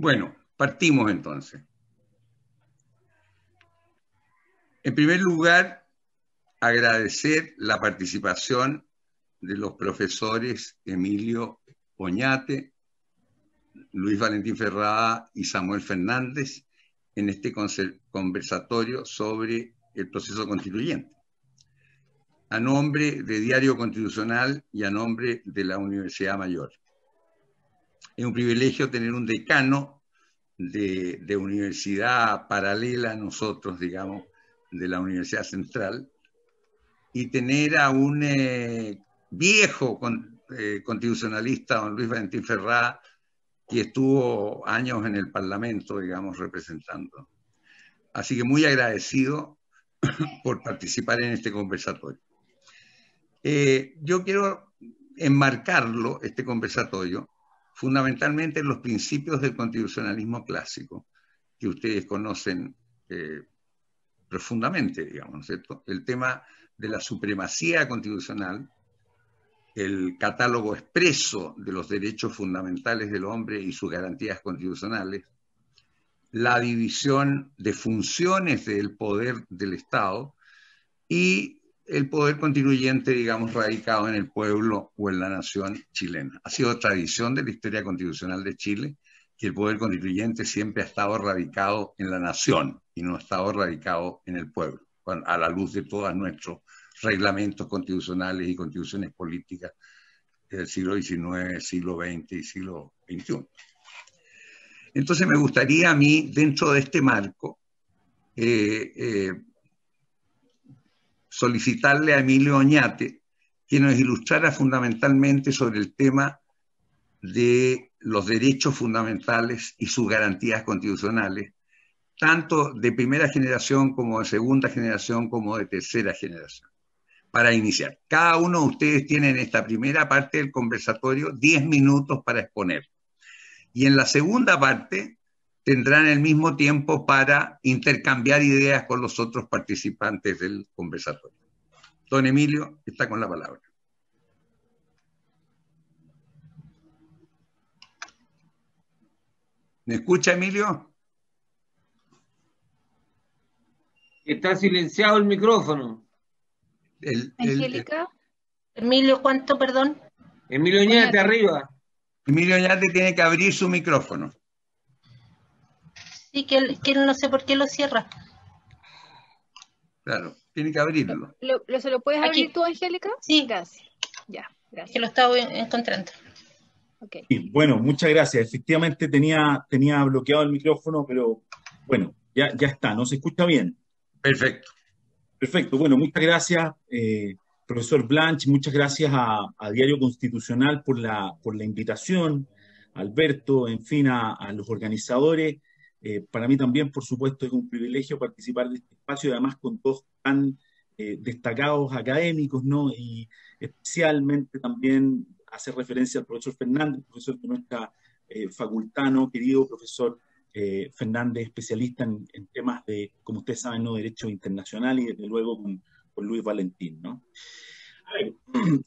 Bueno, partimos entonces. En primer lugar, agradecer la participación de los profesores Emilio Oñate, Luis Valentín Ferrada y Samuel Fernández en este conversatorio sobre el proceso constituyente. A nombre de Diario Constitucional y a nombre de la Universidad Mayor. Es un privilegio tener un decano de universidad paralela a nosotros, digamos, de la Universidad Central, y tener a un viejo constitucionalista, don Luis Valentín Ferrada, que estuvo años en el Parlamento, digamos, representando. Así que muy agradecido por participar en este conversatorio. Yo quiero enmarcarlo, este conversatorio, fundamentalmente en los principios del constitucionalismo clásico, que ustedes conocen profundamente, digamos, ¿cierto? El tema de la supremacía constitucional, el catálogo expreso de los derechos fundamentales del hombre y sus garantías constitucionales, la división de funciones del poder del Estado y el poder constituyente, digamos, radicado en el pueblo o en la nación chilena. Ha sido tradición de la historia constitucional de Chile que el poder constituyente siempre ha estado radicado en la nación y no ha estado radicado en el pueblo, a la luz de todos nuestros reglamentos constitucionales y constituciones políticas del siglo XIX, siglo XX y siglo XXI. Entonces me gustaría a mí, dentro de este marco, solicitarle a Emilio Oñate que nos ilustrara fundamentalmente sobre el tema de los derechos fundamentales y sus garantías constitucionales, tanto de primera generación como de segunda generación como de tercera generación. Para iniciar, cada uno de ustedes tiene en esta primera parte del conversatorio 10 minutos para exponer. Y en la segunda parte tendrán el mismo tiempo para intercambiar ideas con los otros participantes del conversatorio. Don Emilio está con la palabra. ¿Me escucha, Emilio? Está silenciado el micrófono. Angélica. Emilio, ¿cuánto, perdón? Emilio Oñate, arriba. Emilio Oñate tiene que abrir su micrófono. Sí, que él no sé por qué lo cierra. Claro, tiene que abrirlo. ¿Se lo puedes abrir tú, Angélica? Sí. Gracias. Ya, gracias. Que lo estaba encontrando. Okay. Sí, bueno, muchas gracias. Efectivamente tenía bloqueado el micrófono, pero bueno, ya está. ¿No se escucha bien? Perfecto. Perfecto. Bueno, muchas gracias, profesor Blanch. Muchas gracias a Diario Constitucional por la invitación, Alberto, en fin, a los organizadores. Para mí también, por supuesto, es un privilegio participar de este espacio y además con dos tan destacados académicos, ¿no? Y especialmente también hacer referencia al profesor Fernández, profesor de nuestra facultad, ¿no? Querido profesor Fernández, especialista en temas de, como ustedes saben, ¿no? Derecho internacional y desde luego con Luis Valentín, ¿no? A ver,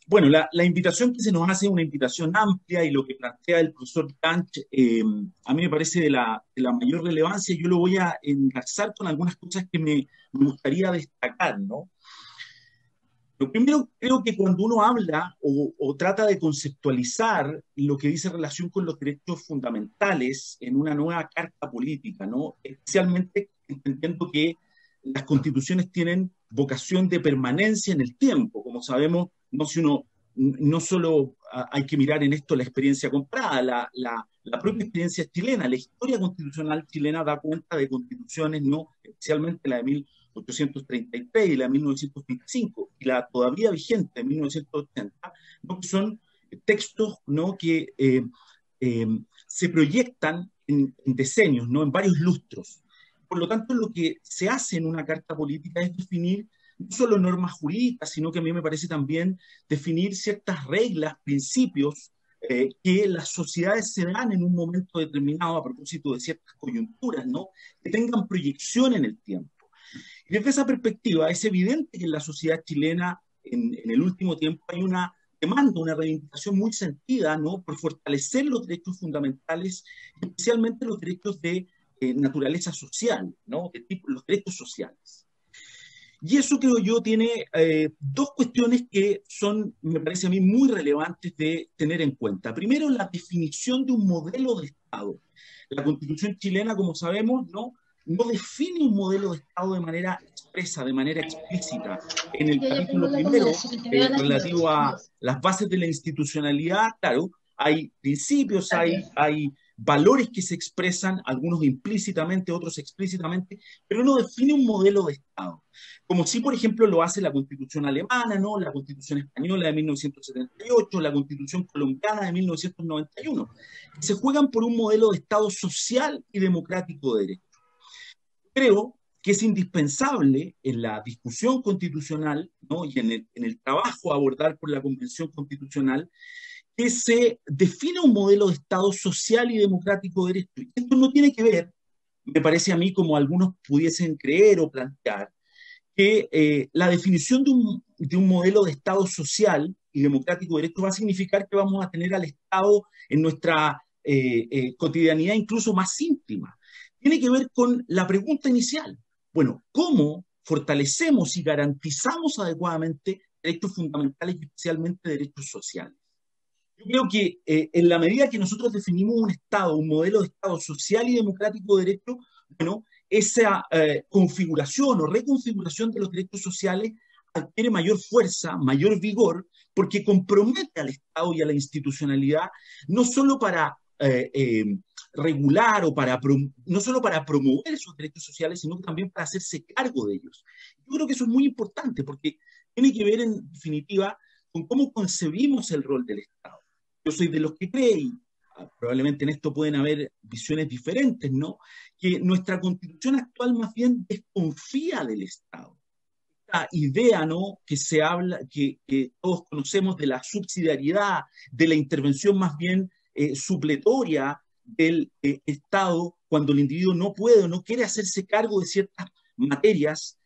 bueno, la invitación que se nos hace es una invitación amplia y lo que plantea el profesor Blanch a mí me parece de la mayor relevancia. Yo lo voy a enlazar con algunas cosas que me gustaría destacar, ¿no? Lo primero, creo que cuando uno habla o trata de conceptualizar lo que dice relación con los derechos fundamentales en una nueva carta política, ¿no? Especialmente entendiendo que las constituciones tienen vocación de permanencia en el tiempo. Como sabemos, no solo hay que mirar en esto la experiencia comparada, la propia experiencia chilena, la historia constitucional chilena da cuenta de constituciones, ¿no? Especialmente la de 1833 y la de 1925, y la todavía vigente de 1980, ¿no? Que son textos, ¿no? Que se proyectan en decenios, ¿no? En varios lustros. Por lo tanto, lo que se hace en una carta política es definir no solo normas jurídicas, sino que a mí me parece también definir ciertas reglas, principios que las sociedades se dan en un momento determinado a propósito de ciertas coyunturas, ¿no? Que tengan proyección en el tiempo. Y desde esa perspectiva es evidente que en la sociedad chilena en el último tiempo hay una demanda una reivindicación muy sentida, ¿no?, por fortalecer los derechos fundamentales, especialmente los derechos de naturaleza social, ¿no?, los derechos sociales. Y eso, creo yo, tiene dos cuestiones que son, me parece a mí, muy relevantes de tener en cuenta. Primero, la definición de un modelo de Estado. La Constitución chilena, como sabemos, no define un modelo de Estado de manera expresa, de manera explícita. En el capítulo primero, relativo a las bases de la institucionalidad, claro, hay principios, hay valores que se expresan, algunos implícitamente, otros explícitamente, pero no define un modelo de Estado. Como sí, por ejemplo, lo hace la Constitución alemana, ¿no?, la Constitución española de 1978, la Constitución colombiana de 1991. Se juegan por un modelo de Estado social y democrático de derecho. Creo que es indispensable en la discusión constitucional, ¿no?, y en el trabajo a abordar por la Convención Constitucional, que se define un modelo de Estado social y democrático de derecho. Y esto no tiene que ver, me parece a mí, como algunos pudiesen creer o plantear, que la definición de un modelo de Estado social y democrático de derecho va a significar que vamos a tener al Estado en nuestra cotidianidad incluso más íntima. Tiene que ver con la pregunta inicial. Bueno, ¿cómo fortalecemos y garantizamos adecuadamente derechos fundamentales y especialmente derechos sociales? Yo creo que en la medida que nosotros definimos un Estado, un modelo de Estado social y democrático de derecho, bueno, esa configuración o reconfiguración de los derechos sociales adquiere mayor fuerza, mayor vigor, porque compromete al Estado y a la institucionalidad no solo para regular o no solo para promover esos derechos sociales, sino también para hacerse cargo de ellos. Yo creo que eso es muy importante porque tiene que ver, en definitiva, con cómo concebimos el rol del Estado. Yo soy de los que cree, y probablemente en esto pueden haber visiones diferentes, ¿no?, que nuestra Constitución actual más bien desconfía del Estado. Esta idea, ¿no?, que se habla, que todos conocemos, de la subsidiariedad, de la intervención más bien supletoria del Estado cuando el individuo no puede o no quiere hacerse cargo de ciertas materias,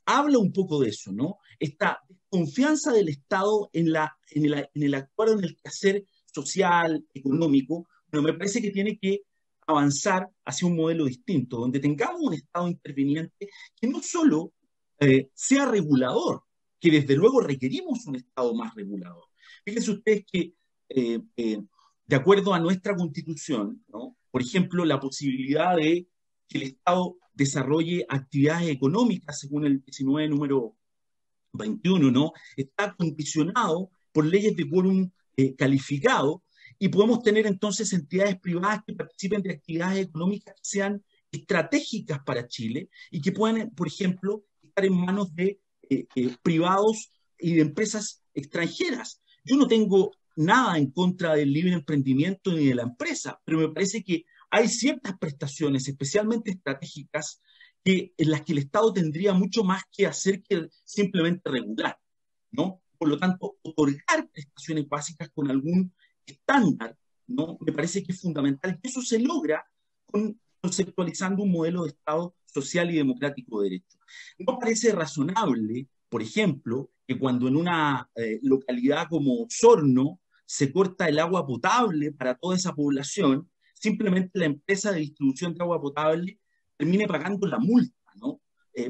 habla un poco de eso, ¿no? Esta confianza del Estado en el actuar, en el quehacer social, económico, pero me parece que tiene que avanzar hacia un modelo distinto, donde tengamos un Estado interviniente que no solo sea regulador, que desde luego requerimos un Estado más regulador. Fíjense ustedes que de acuerdo a nuestra Constitución, ¿no?, por ejemplo, la posibilidad de que el Estado desarrolle actividades económicas, según el 19 número 21, ¿no?, está condicionado por leyes de quórum calificado, y podemos tener entonces entidades privadas que participen de actividades económicas que sean estratégicas para Chile y que puedan, por ejemplo, estar en manos de privados y de empresas extranjeras. Yo no tengo nada en contra del libre emprendimiento ni de la empresa, pero me parece que hay ciertas prestaciones, especialmente estratégicas, en las que el Estado tendría mucho más que hacer que simplemente regular, ¿no? Por lo tanto, otorgar prestaciones básicas con algún estándar, ¿no?, me parece que es fundamental. Y eso se logra conceptualizando un modelo de Estado social y democrático de derecho. No parece razonable, por ejemplo, que cuando en una localidad como Osorno se corta el agua potable para toda esa población, simplemente la empresa de distribución de agua potable termine pagando la multa, ¿no?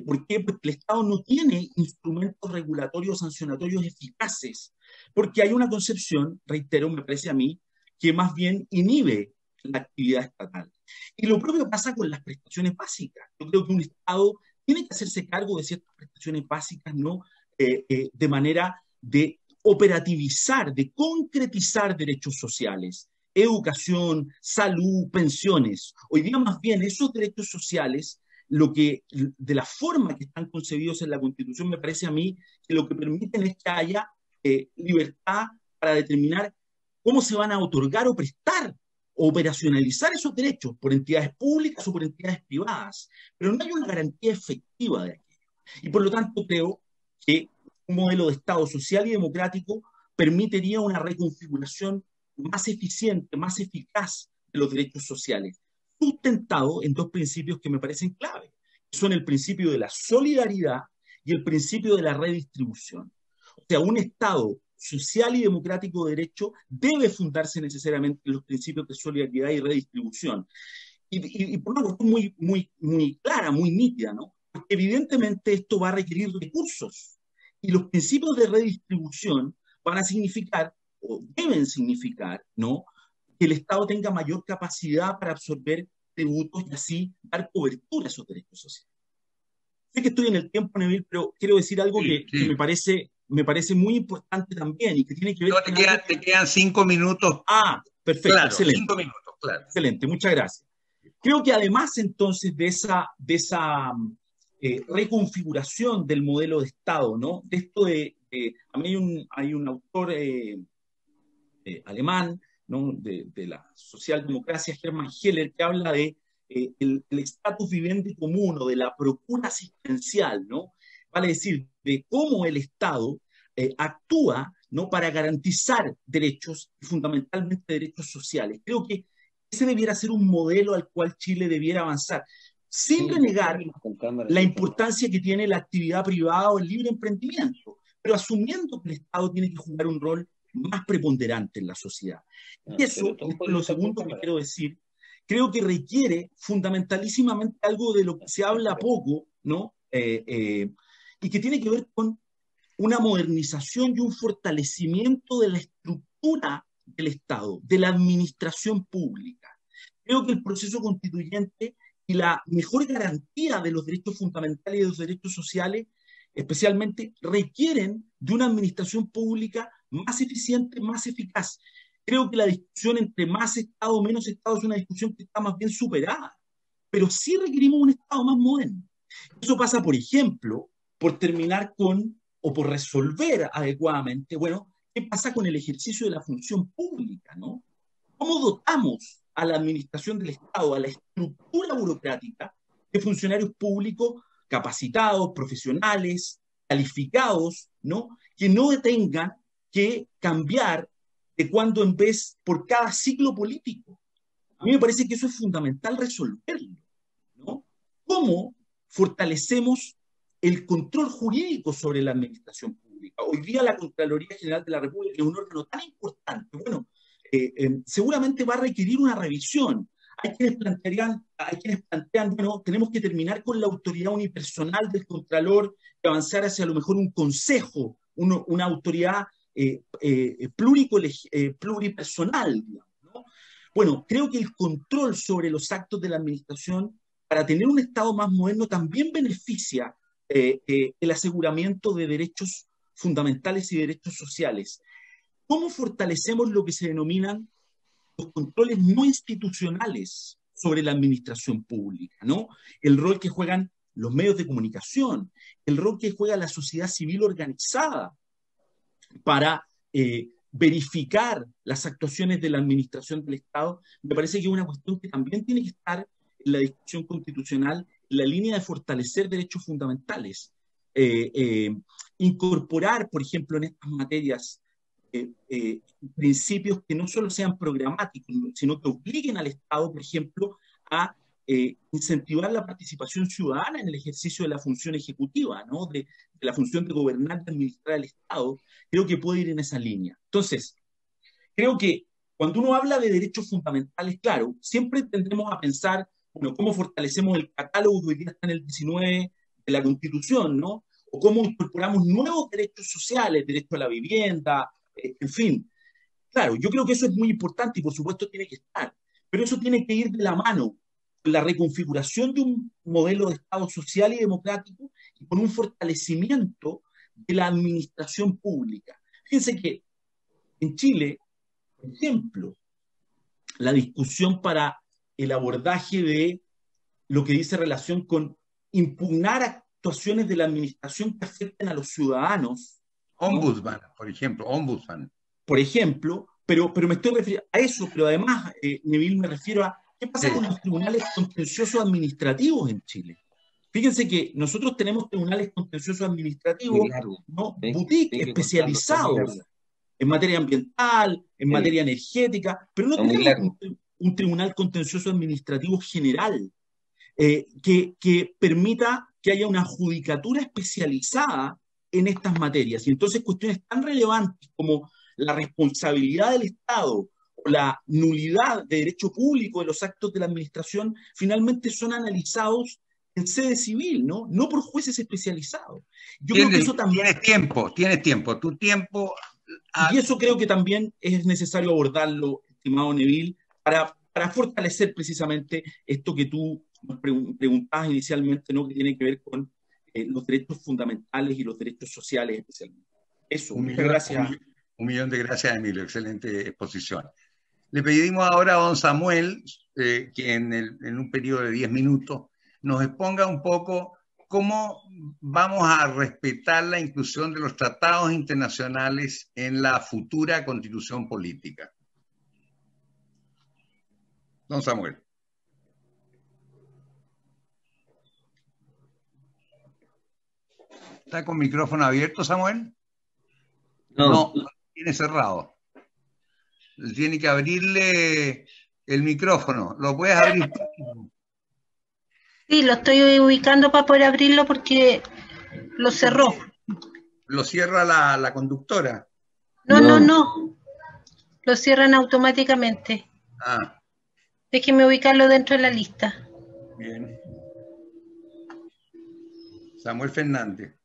¿Por qué? Porque el Estado no tiene instrumentos regulatorios sancionatorios eficaces, porque hay una concepción, reitero, me parece a mí, que más bien inhibe la actividad estatal. Y lo propio pasa con las prestaciones básicas. Yo creo que un Estado tiene que hacerse cargo de ciertas prestaciones básicas, ¿no?, de manera de operativizar, de concretizar derechos sociales, educación, salud, pensiones. Hoy día más bien esos derechos sociales, de la forma que están concebidos en la Constitución, me parece a mí que lo que permiten es que haya libertad para determinar cómo se van a otorgar o prestar o operacionalizar esos derechos por entidades públicas o por entidades privadas, pero no hay una garantía efectiva de aquello. Y por lo tanto creo que un modelo de Estado social y democrático permitiría una reconfiguración más eficiente, más eficaz de los derechos sociales, sustentado en dos principios que me parecen clave, que son el principio de la solidaridad y el principio de la redistribución. O sea, un Estado social y democrático de derecho debe fundarse necesariamente en los principios de solidaridad y redistribución. Y por una cuestión muy clara, muy nítida, ¿no? Porque evidentemente esto va a requerir recursos. Y los principios de redistribución van a significar, o deben significar, ¿no?, que el Estado tenga mayor capacidad para absorber tributos y así dar cobertura a esos derechos sociales. Sé que estoy en el tiempo, Neville, pero quiero decir algo que me parece muy importante también y que tiene que ver con... Te quedan 5 minutos. Ah, perfecto, claro, excelente. 5 minutos, claro. Excelente, muchas gracias. Creo que además entonces de esa reconfiguración del modelo de Estado, ¿no? De esto a mí hay un autor alemán, ¿no?, de la socialdemocracia, Hermann Heller, que habla de el status vivendi común o de la procura asistencial, ¿no? Vale decir, de cómo el Estado actúa, ¿no?, para garantizar derechos, y fundamentalmente derechos sociales. Creo que ese debiera ser un modelo al cual Chile debiera avanzar, sin renegar la importancia que tiene la actividad privada o el libre emprendimiento, pero asumiendo que el Estado tiene que jugar un rol más preponderante en la sociedad. Y eso, lo segundo que quiero decir, creo que requiere fundamentalísimamente algo de lo que se habla poco, ¿no? Y que tiene que ver con una modernización y un fortalecimiento de la estructura del Estado, de la administración pública. Creo que el proceso constituyente y la mejor garantía de los derechos fundamentales y de los derechos sociales, especialmente, requieren de una administración pública más eficiente, más eficaz. Creo que la discusión entre más Estado o menos Estado es una discusión que está más bien superada, pero sí requerimos un Estado más moderno. Eso pasa, por ejemplo, por terminar con, o por resolver adecuadamente, bueno, ¿qué pasa con el ejercicio de la función pública, ¿no? ¿Cómo dotamos a la administración del Estado, a la estructura burocrática, de funcionarios públicos capacitados, profesionales, calificados, ¿no?, que no tengan que cambiar de cuando en vez por cada ciclo político? A mí me parece que eso es fundamental resolverlo, ¿no? ¿Cómo fortalecemos el control jurídico sobre la administración pública? Hoy día la Contraloría General de la República es un órgano tan importante, bueno, seguramente va a requerir una revisión. Hay quienes plantean, bueno, tenemos que terminar con la autoridad unipersonal del Contralor y avanzar hacia a lo mejor un consejo, una autoridad pluripersonal, digamos, ¿no? Bueno, creo que el control sobre los actos de la administración, para tener un Estado más moderno, también beneficia el aseguramiento de derechos fundamentales y derechos sociales. ¿Cómo fortalecemos lo que se denominan los controles no institucionales sobre la administración pública, ¿no? El rol que juegan los medios de comunicación, el rol que juega la sociedad civil organizada para verificar las actuaciones de la administración del Estado. Me parece que es una cuestión que también tiene que estar en la discusión constitucional, en la línea de fortalecer derechos fundamentales. Incorporar, por ejemplo, en estas materias principios que no solo sean programáticos, sino que obliguen al Estado, por ejemplo, a incentivar la participación ciudadana en el ejercicio de la función ejecutiva, ¿no?, de la función de gobernar y administrar el Estado. Creo que puede ir en esa línea. Entonces, creo que cuando uno habla de derechos fundamentales, claro, siempre tendremos a pensar, bueno, cómo fortalecemos el catálogo que hoy día está en el 19 de la Constitución, ¿no? O cómo incorporamos nuevos derechos sociales, derecho a la vivienda, en fin. Claro, yo creo que eso es muy importante y por supuesto tiene que estar, pero eso tiene que ir de la mano con la reconfiguración de un modelo de Estado social y democrático y con un fortalecimiento de la administración pública. Fíjense que en Chile, por ejemplo, la discusión para el abordaje de lo que dice relación con impugnar actuaciones de la administración que afecten a los ciudadanos. Ombudsman, ¿no? Por ejemplo, ombudsman. Por ejemplo, pero me estoy refiriendo a eso, pero además, Neville, me refiero a qué pasa con los tribunales contenciosos administrativos en Chile. Fíjense que nosotros tenemos tribunales contenciosos administrativos, ¿no?, boutique, especializados en materia ambiental, en materia energética, pero no tenemos un tribunal contencioso administrativo general que permita que haya una judicatura especializada en estas materias. Y entonces cuestiones tan relevantes como la responsabilidad del Estado o la nulidad de derecho público de los actos de la administración finalmente son analizados en sede civil, ¿no? No por jueces especializados. Yo creo que eso también... Tienes tiempo, tu tiempo... Y eso creo que también es necesario abordarlo, estimado Neville, para fortalecer precisamente esto que tú nos preguntabas inicialmente, ¿no? Que tiene que ver con los derechos fundamentales y los derechos sociales especialmente. Eso, muchas gracias. Un millón de gracias, Emilio. Excelente exposición. Le pedimos ahora a don Samuel que en un periodo de 10 minutos nos exponga un poco cómo vamos a respetar la inclusión de los tratados internacionales en la futura constitución política. Don Samuel. ¿Está con micrófono abierto, Samuel? No, tiene cerrado. Tiene que abrirle el micrófono. ¿Lo puedes abrir? Sí, lo estoy ubicando para poder abrirlo porque lo cerró. ¿Lo cierra la conductora? No. Lo cierran automáticamente. Ah. Déjeme ubicarlo dentro de la lista. Bien. Samuel Fernández.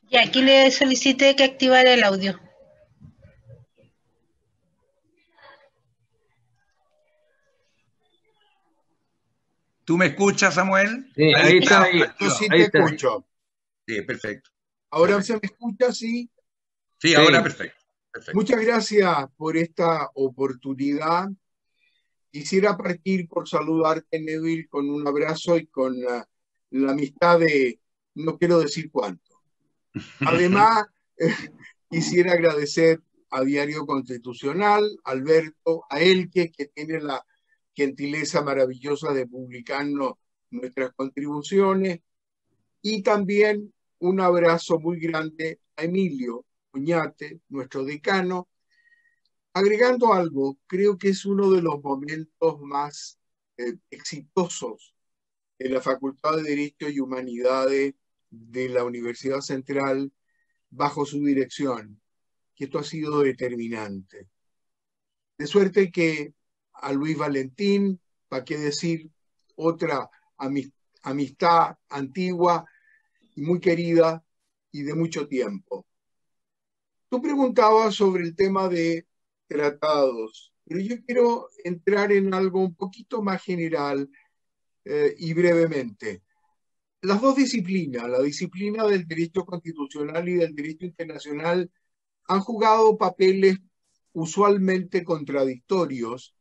Y aquí le solicité que activara el audio. ¿Tú me escuchas, Samuel? Sí, ahí está. Yo sí te escucho. Sí, perfecto. ¿Ahora perfecto. se me escucha? Sí. Sí, ahora perfecto. Muchas gracias por esta oportunidad. Quisiera partir por saludarte, Neville, con un abrazo y con la amistad de no quiero decir cuánto. Además, quisiera agradecer a Diario Constitucional, a Alberto, a Elke, que tiene la gentileza maravillosa de publicarnos nuestras contribuciones, y también un abrazo muy grande a Emilio Oñate, nuestro decano. Agregando algo, creo que es uno de los momentos más exitosos de la Facultad de Derecho y Humanidades de la Universidad Central bajo su dirección, que esto ha sido determinante. De suerte que a Luis Valentín, para qué decir, otra amistad antigua y muy querida y de mucho tiempo. Tú preguntabas sobre el tema de tratados, pero yo quiero entrar en algo un poquito más general y brevemente. Las dos disciplinas, la disciplina del derecho constitucional y del derecho internacional, han jugado papeles usualmente contradictorios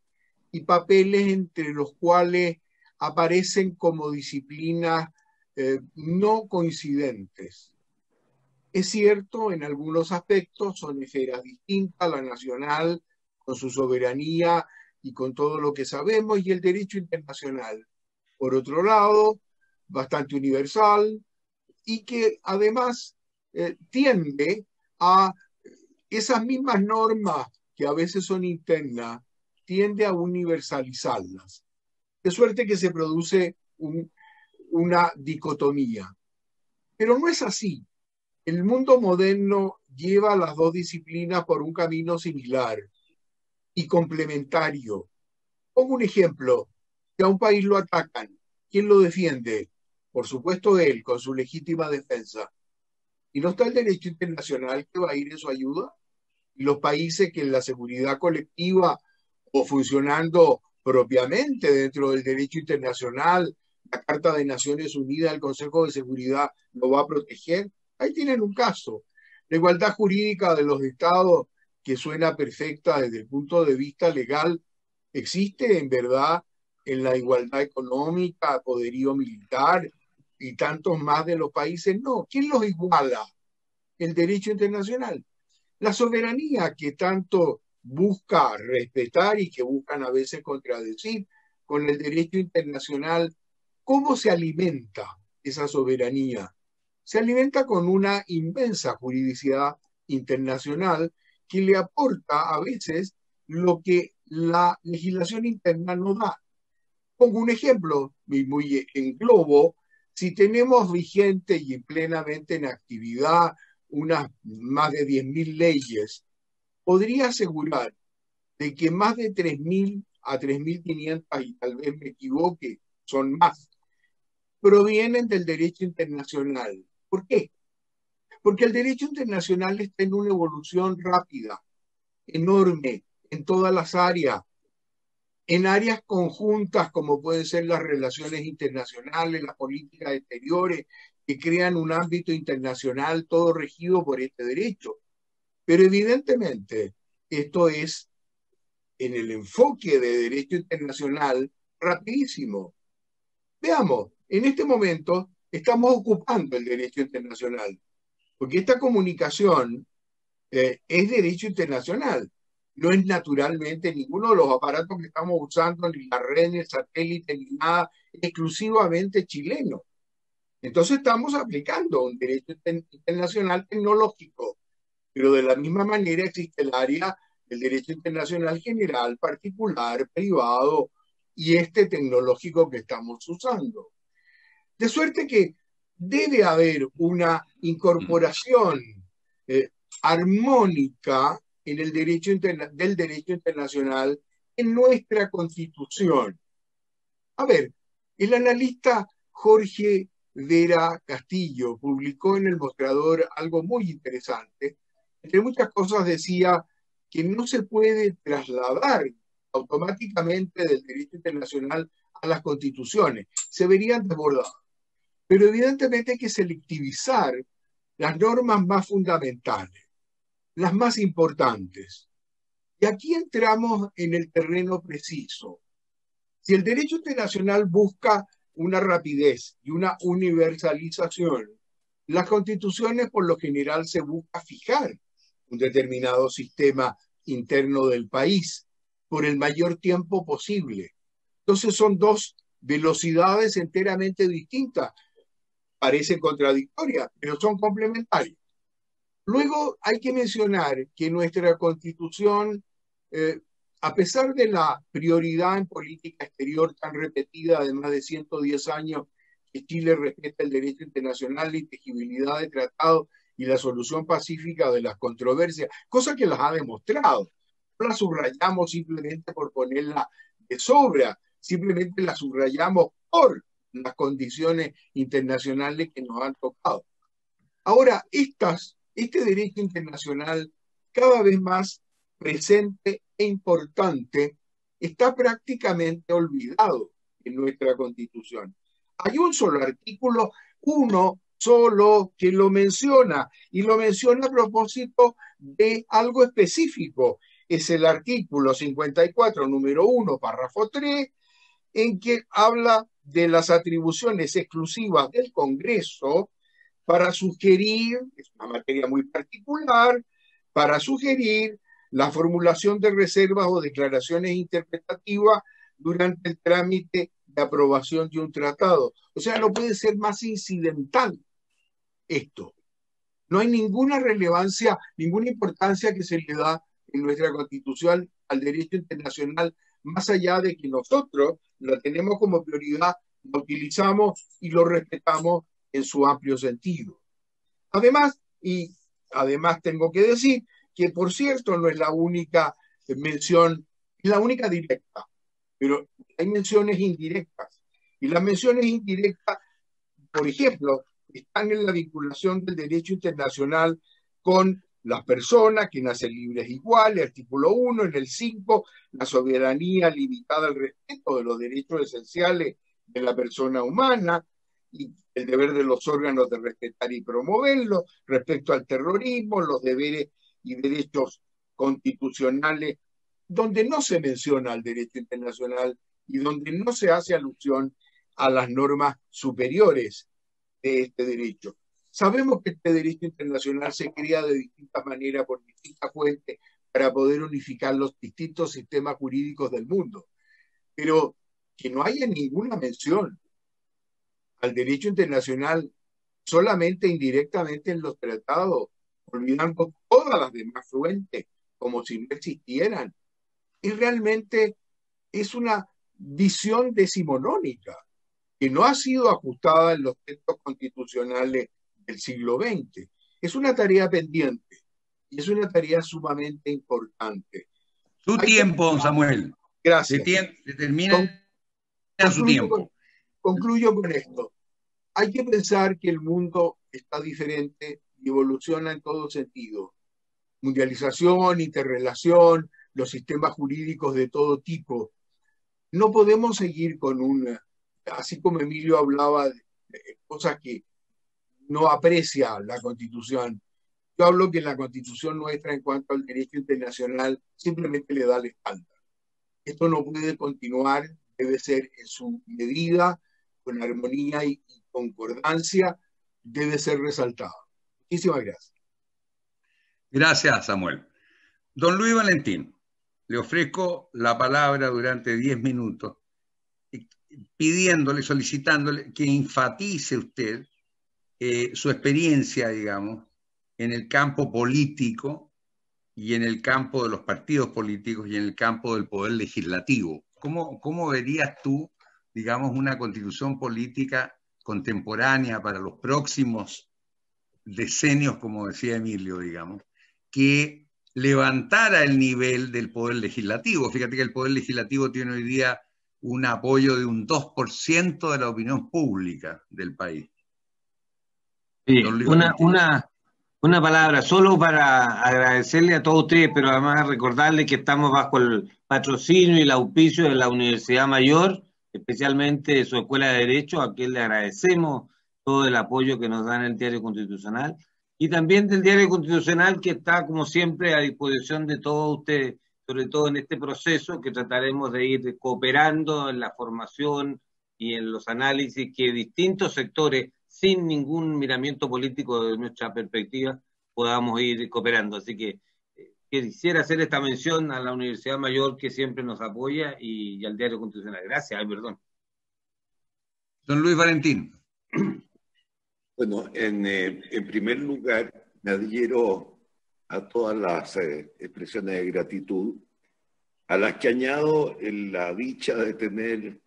y papeles entre los cuales aparecen como disciplinas no coincidentes. Es cierto, en algunos aspectos son esferas distintas, la nacional con su soberanía y con todo lo que sabemos, y el derecho internacional, por otro lado, bastante universal, y que además tiende a esas mismas normas que a veces son internas, tiende a universalizarlas. De suerte que se produce una dicotomía. Pero no es así. El mundo moderno lleva las dos disciplinas por un camino similar y complementario. Pongo un ejemplo. Si a un país lo atacan, ¿quién lo defiende? Por supuesto él, con su legítima defensa. ¿Y no está el derecho internacional que va a ir en su ayuda? Y los países que en la seguridad colectiva o funcionando propiamente dentro del derecho internacional, la Carta de Naciones Unidas, el Consejo de Seguridad lo va a proteger. Ahí tienen un caso. La igualdad jurídica de los estados, que suena perfecta desde el punto de vista legal, existe en verdad en la igualdad económica, poderío militar y tantos más de los países. No, ¿quién los iguala? El derecho internacional. La soberanía que tanto busca respetar y que buscan a veces contradecir con el derecho internacional, ¿cómo se alimenta esa soberanía? Se alimenta con una inmensa juridicidad internacional que le aporta a veces lo que la legislación interna no da. Pongo un ejemplo muy en globo. Si tenemos vigente y plenamente en actividad unas más de 10.000 leyes, podría asegurar de que más de 3.000 a 3.500, y tal vez me equivoque, son más, provienen del derecho internacional. ¿Por qué? Porque el derecho internacional está en una evolución rápida, enorme, en todas las áreas, en áreas conjuntas como pueden ser las relaciones internacionales, las políticas exteriores, que crean un ámbito internacional todo regido por este derecho. Pero evidentemente esto es en el enfoque de derecho internacional rapidísimo. Veamos, en este momento estamos ocupando el derecho internacional, porque esta comunicación es derecho internacional. No es naturalmente ninguno de los aparatos que estamos usando, ni la red, ni el satélite, ni nada, exclusivamente chileno. Entonces estamos aplicando un derecho internacional tecnológico, pero de la misma manera existe el área del derecho internacional general, particular, privado, y este tecnológico que estamos usando. De suerte que debe haber una incorporación armónica en el derecho del derecho internacional en nuestra Constitución. A ver, el analista Jorge Vera Castillo publicó en El Mostrador algo muy interesante. Entre muchas cosas decía que no se puede trasladar automáticamente del derecho internacional a las constituciones, se verían desbordadas. Pero evidentemente hay que selectivizar las normas más fundamentales, las más importantes. Y aquí entramos en el terreno preciso. Si el derecho internacional busca una rapidez y una universalización, las constituciones por lo general se busca fijar un determinado sistema interno del país por el mayor tiempo posible. Entonces son dos velocidades enteramente distintas. Parecen contradictorias, pero son complementarias. Luego hay que mencionar que nuestra Constitución, a pesar de la prioridad en política exterior tan repetida de más de 110 años, que Chile respeta el derecho internacional, la intangibilidad de tratados y la solución pacífica de las controversias, cosa que las ha demostrado. No la subrayamos simplemente por ponerla de sobra, simplemente la subrayamos por las condiciones internacionales que nos han tocado. Ahora, este derecho internacional, cada vez más presente e importante, está prácticamente olvidado en nuestra Constitución. Hay un solo artículo, uno solo, que lo menciona, y lo menciona a propósito de algo específico. Es el artículo 54, número 1, párrafo 3, en que habla de las atribuciones exclusivas del Congreso para sugerir, es una materia muy particular, para sugerir la formulación de reservas o declaraciones interpretativas durante el trámite de aprobación de un tratado. O sea, no puede ser más incidental esto. No hay ninguna relevancia, ninguna importancia que se le da en nuestra Constitución al derecho internacional, más allá de que nosotros lo tenemos como prioridad, lo utilizamos y lo respetamos en su amplio sentido. Además tengo que decir que, por cierto, no es la única mención, es la única directa, pero hay menciones indirectas. Y las menciones indirectas, por ejemplo, están en la vinculación del derecho internacional con las personas que nacen libres iguales, artículo 1, en el 5, la soberanía limitada al respeto de los derechos esenciales de la persona humana y el deber de los órganos de respetar y promoverlo, respecto al terrorismo, los deberes y derechos constitucionales, donde no se menciona el derecho internacional y donde no se hace alusión a las normas superiores de este derecho. Sabemos que este derecho internacional se crea de distintas maneras por distintas fuentes para poder unificar los distintos sistemas jurídicos del mundo, pero que no haya ninguna mención al derecho internacional solamente indirectamente en los tratados, olvidando todas las demás fuentes como si no existieran, y realmente es una visión decimonónica, que no ha sido ajustada en los textos constitucionales del siglo XX. Es una tarea pendiente y es una tarea sumamente importante. Su tiempo, don Samuel. Gracias. Se termina su tiempo. Concluyo con esto. Hay que pensar que el mundo está diferente y evoluciona en todo sentido. Mundialización, interrelación, los sistemas jurídicos de todo tipo. No podemos seguir con así como Emilio hablaba de cosas que no aprecia la Constitución. Yo hablo que la Constitución nuestra en cuanto al derecho internacional simplemente le da la espalda. Esto no puede continuar, debe ser en su medida, con armonía y concordancia, debe ser resaltado. Muchísimas gracias. Gracias, Samuel. Don Luis Valentín, le ofrezco la palabra durante 10 minutos, pidiéndole, solicitándole que enfatice usted su experiencia, digamos, en el campo político y en el campo de los partidos políticos y en el campo del poder legislativo. ¿Cómo verías tú, digamos, una constitución política contemporánea para los próximos decenios, como decía Emilio, digamos, que levantara el nivel del poder legislativo? Fíjate que el poder legislativo tiene hoy día un apoyo de un 2% de la opinión pública del país. Sí, una palabra solo para agradecerle a todos ustedes, pero además recordarles que estamos bajo el patrocinio y el auspicio de la Universidad Mayor, especialmente de su Escuela de Derecho, a quien le agradecemos todo el apoyo que nos da en el Diario Constitucional, y también del Diario Constitucional, que está, como siempre, a disposición de todos ustedes, sobre todo en este proceso, que trataremos de ir cooperando en la formación y en los análisis que distintos sectores, sin ningún miramiento político de nuestra perspectiva, podamos ir cooperando. Así que quisiera hacer esta mención a la Universidad Mayor, que siempre nos apoya, y al Diario Constitucional. Gracias, perdón. Don Luis Valentín. Bueno, en primer lugar, me adhiero a todas las expresiones de gratitud, a las que añado la dicha de tener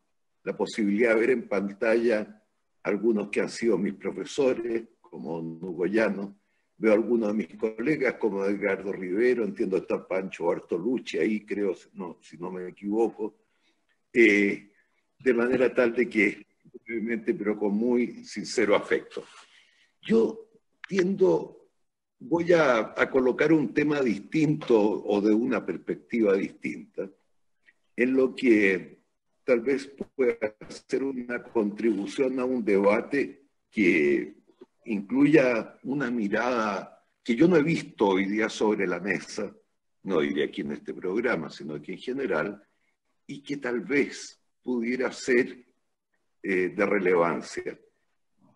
la posibilidad de ver en pantalla algunos que han sido mis profesores, como Hugo Llano. Veo algunos de mis colegas, como Edgardo Rivero, entiendo está Pancho Bartolucci, ahí creo, si no me equivoco, de manera tal de que, brevemente, pero con muy sincero afecto. Yo voy a colocar un tema distinto o de una perspectiva distinta, en lo que tal vez pueda ser una contribución a un debate que incluya una mirada que yo no he visto hoy día sobre la mesa, no diré aquí en este programa, sino aquí en general, y que tal vez pudiera ser de relevancia,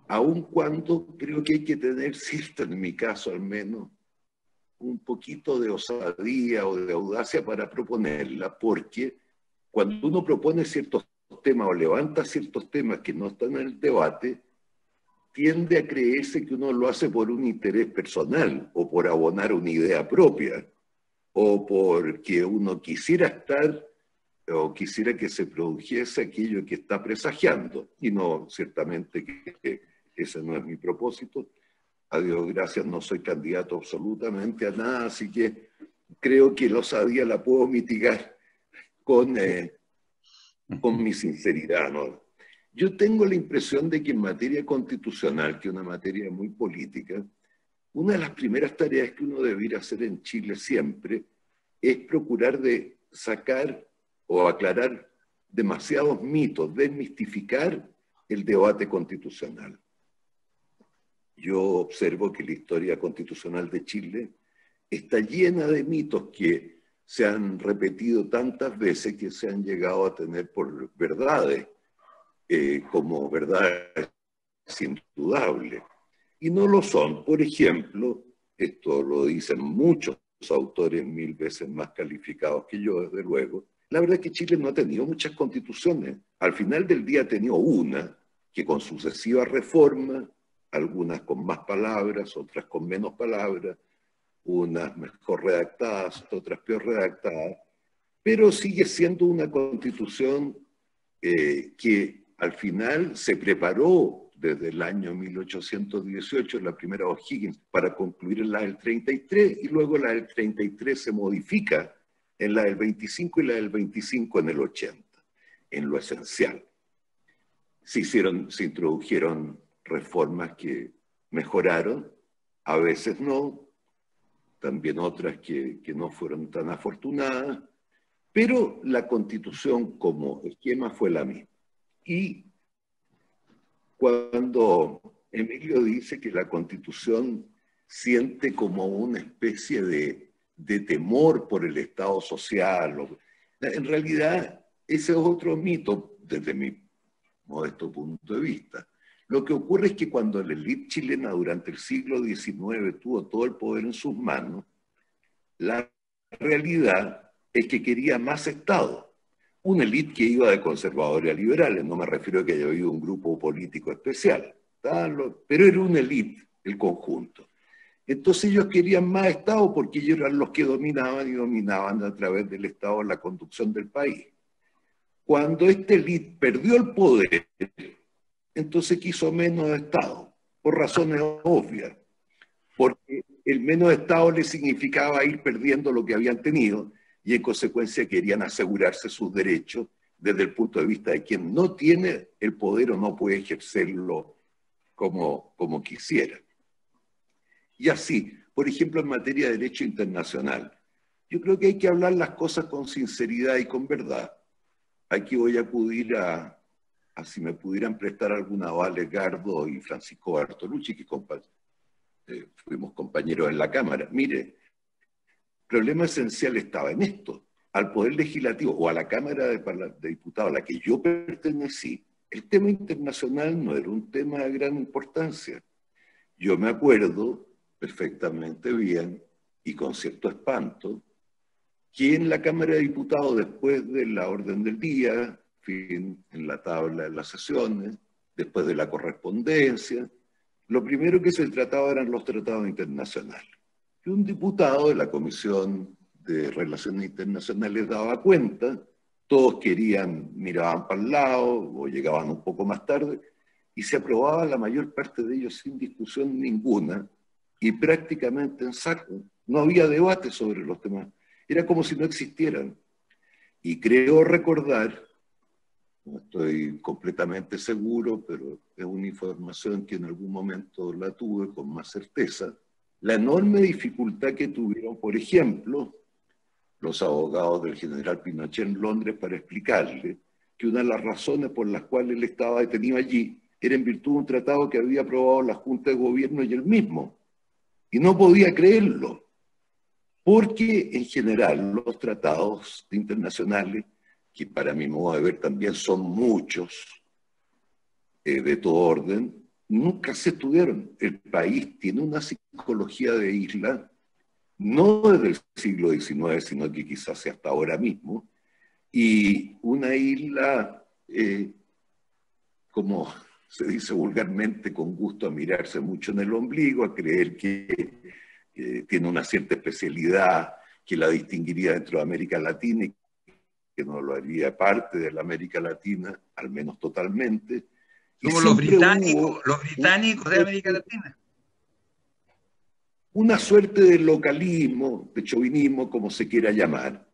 aun cuando creo que hay que tener cierto, en mi caso al menos, un poquito de osadía o de audacia para proponerla, porque cuando uno propone ciertos temas o levanta ciertos temas que no están en el debate, tiende a creerse que uno lo hace por un interés personal o por abonar una idea propia o porque uno quisiera estar o quisiera que se produjese aquello que está presagiando. Y no, ciertamente que ese no es mi propósito. A Dios gracias, no soy candidato absolutamente a nada, así que creo que la osadía la puedo mitigar con mi sinceridad, ¿no? Yo tengo la impresión de que en materia constitucional, que es una materia muy política, una de las primeras tareas que uno debiera hacer en Chile siempre es procurar de sacar o aclarar demasiados mitos, desmistificar el debate constitucional. Yo observo que la historia constitucional de Chile está llena de mitos que se han repetido tantas veces que se han llegado a tener por verdades, como verdades indudables. Y no lo son. Por ejemplo, esto lo dicen muchos autores 1000 veces más calificados que yo, desde luego, la verdad es que Chile no ha tenido muchas constituciones. Al final del día ha tenido una que con sucesivas reformas, algunas con más palabras, otras con menos palabras, unas mejor redactadas, otras peor redactadas, pero sigue siendo una constitución que al final se preparó desde el año 1818, la primera O'Higgins, para concluir en la del 33, y luego la del 33 se modifica en la del 25 y la del 25 en el 80, en lo esencial. Se introdujeron reformas que mejoraron, a veces no, también otras que no fueron tan afortunadas, pero la Constitución como esquema fue la misma. Y cuando Emilio dice que la Constitución siente como una especie de temor por el Estado social, en realidad ese es otro mito desde mi modesto punto de vista. Lo que ocurre es que cuando la élite chilena durante el siglo XIX tuvo todo el poder en sus manos, la realidad es que quería más Estado. Una élite que iba de conservadores a liberales, no me refiero a que haya habido un grupo político especial, pero era una élite, el conjunto. Entonces ellos querían más Estado porque ellos eran los que dominaban y dominaban a través del Estado la conducción del país. Cuando esta élite perdió el poder, entonces quiso menos Estado, por razones obvias, porque el menos Estado le significaba ir perdiendo lo que habían tenido y en consecuencia querían asegurarse sus derechos desde el punto de vista de quien no tiene el poder o no puede ejercerlo como quisiera. Y así, por ejemplo, en materia de derecho internacional, yo creo que hay que hablar las cosas con sinceridad y con verdad. Aquí voy a acudir a si me pudieran prestar alguna voz Gardo y Francisco Bartolucci, que fuimos compañeros en la Cámara. Mire, el problema esencial estaba en esto. Al Poder Legislativo o a la Cámara de Diputados a la que yo pertenecí, el tema internacional no era un tema de gran importancia. Yo me acuerdo perfectamente bien y con cierto espanto que en la Cámara de Diputados, después de la orden del día, en la tabla de las sesiones, después de la correspondencia, lo primero que se trataba eran los tratados internacionales. Y un diputado de la Comisión de Relaciones Internacionales daba cuenta, todos miraban para el lado o llegaban un poco más tarde, y se aprobaba la mayor parte de ellos sin discusión ninguna y prácticamente en saco. No había debate sobre los temas. Era como si no existieran. Y creo recordar, no estoy completamente seguro, pero es una información que en algún momento la tuve con más certeza, la enorme dificultad que tuvieron, por ejemplo, los abogados del general Pinochet en Londres para explicarle que una de las razones por las cuales él estaba detenido allí era en virtud de un tratado que había aprobado la Junta de Gobierno y él mismo. Y no podía creerlo, porque en general los tratados internacionales, que para mi modo de ver también son muchos, de todo orden, nunca se estudiaron. El país tiene una psicología de isla, no desde el siglo XIX, sino que quizás sea hasta ahora mismo, y una isla, como se dice vulgarmente, con gusto a mirarse mucho en el ombligo, a creer que tiene una cierta especialidad que la distinguiría dentro de América Latina y que no lo haría parte de la América Latina, al menos totalmente. Como los británicos de América Latina. Una suerte de localismo, de chauvinismo, como se quiera llamar,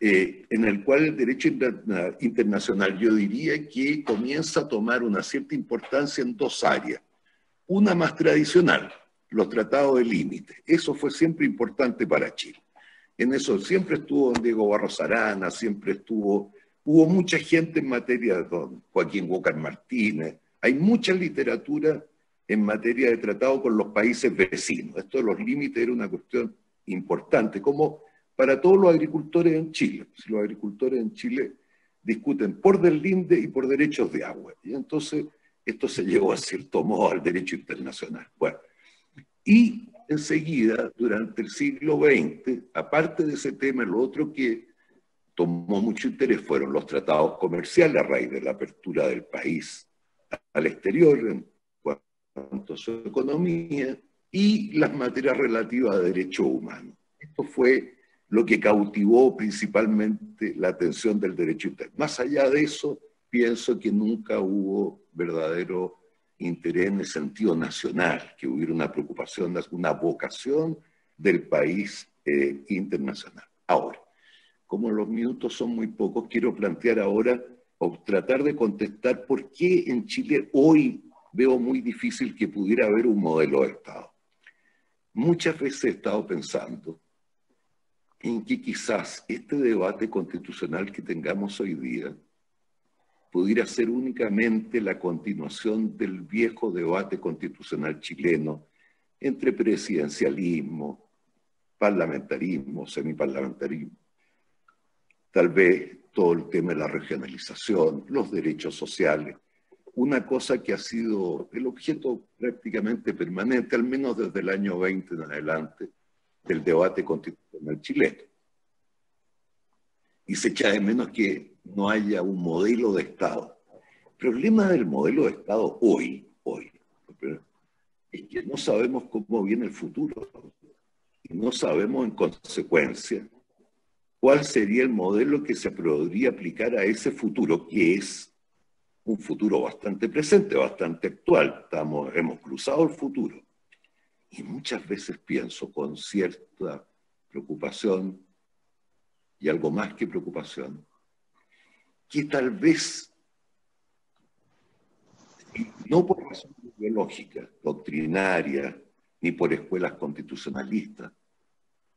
en el cual el derecho internacional, yo diría que comienza a tomar una cierta importancia en dos áreas. Una más tradicional, los tratados de límite. Eso fue siempre importante para Chile. En eso siempre estuvo Diego Barros Arana, hubo mucha gente en materia de Joaquín Walker Martínez. Hay mucha literatura en materia de tratado con los países vecinos. Esto de los límites era una cuestión importante, como para todos los agricultores en Chile. Si los agricultores en Chile discuten por deslinde y por derechos de agua. Y entonces esto se llevó a cierto modo al derecho internacional. Bueno, y enseguida, durante el siglo XX, aparte de ese tema, lo otro que tomó mucho interés fueron los tratados comerciales a raíz de la apertura del país al exterior en cuanto a su economía y las materias relativas a derechos humanos. Esto fue lo que cautivó principalmente la atención del derecho interno. Más allá de eso, pienso que nunca hubo verdadero interés en el sentido nacional, que hubiera una preocupación, una vocación del país internacional. Ahora, como los minutos son muy pocos, quiero plantear ahora o tratar de contestar por qué en Chile hoy veo muy difícil que pudiera haber un modelo de Estado. Muchas veces he estado pensando en que quizás este debate constitucional que tengamos hoy día pudiera ser únicamente la continuación del viejo debate constitucional chileno entre presidencialismo, parlamentarismo, semiparlamentarismo, tal vez todo el tema de la regionalización, los derechos sociales, una cosa que ha sido el objeto prácticamente permanente, al menos desde el año 20 en adelante, del debate constitucional chileno. Y se echa de menos que no haya un modelo de Estado. El problema del modelo de Estado hoy, es que no sabemos cómo viene el futuro. Y no sabemos, en consecuencia, cuál sería el modelo que se podría aplicar a ese futuro, que es un futuro bastante presente, bastante actual. Hemos cruzado el futuro. Y muchas veces pienso con cierta preocupación, y algo más que preocupación, que tal vez, no por razones ideológicas, doctrinarias, ni por escuelas constitucionalistas,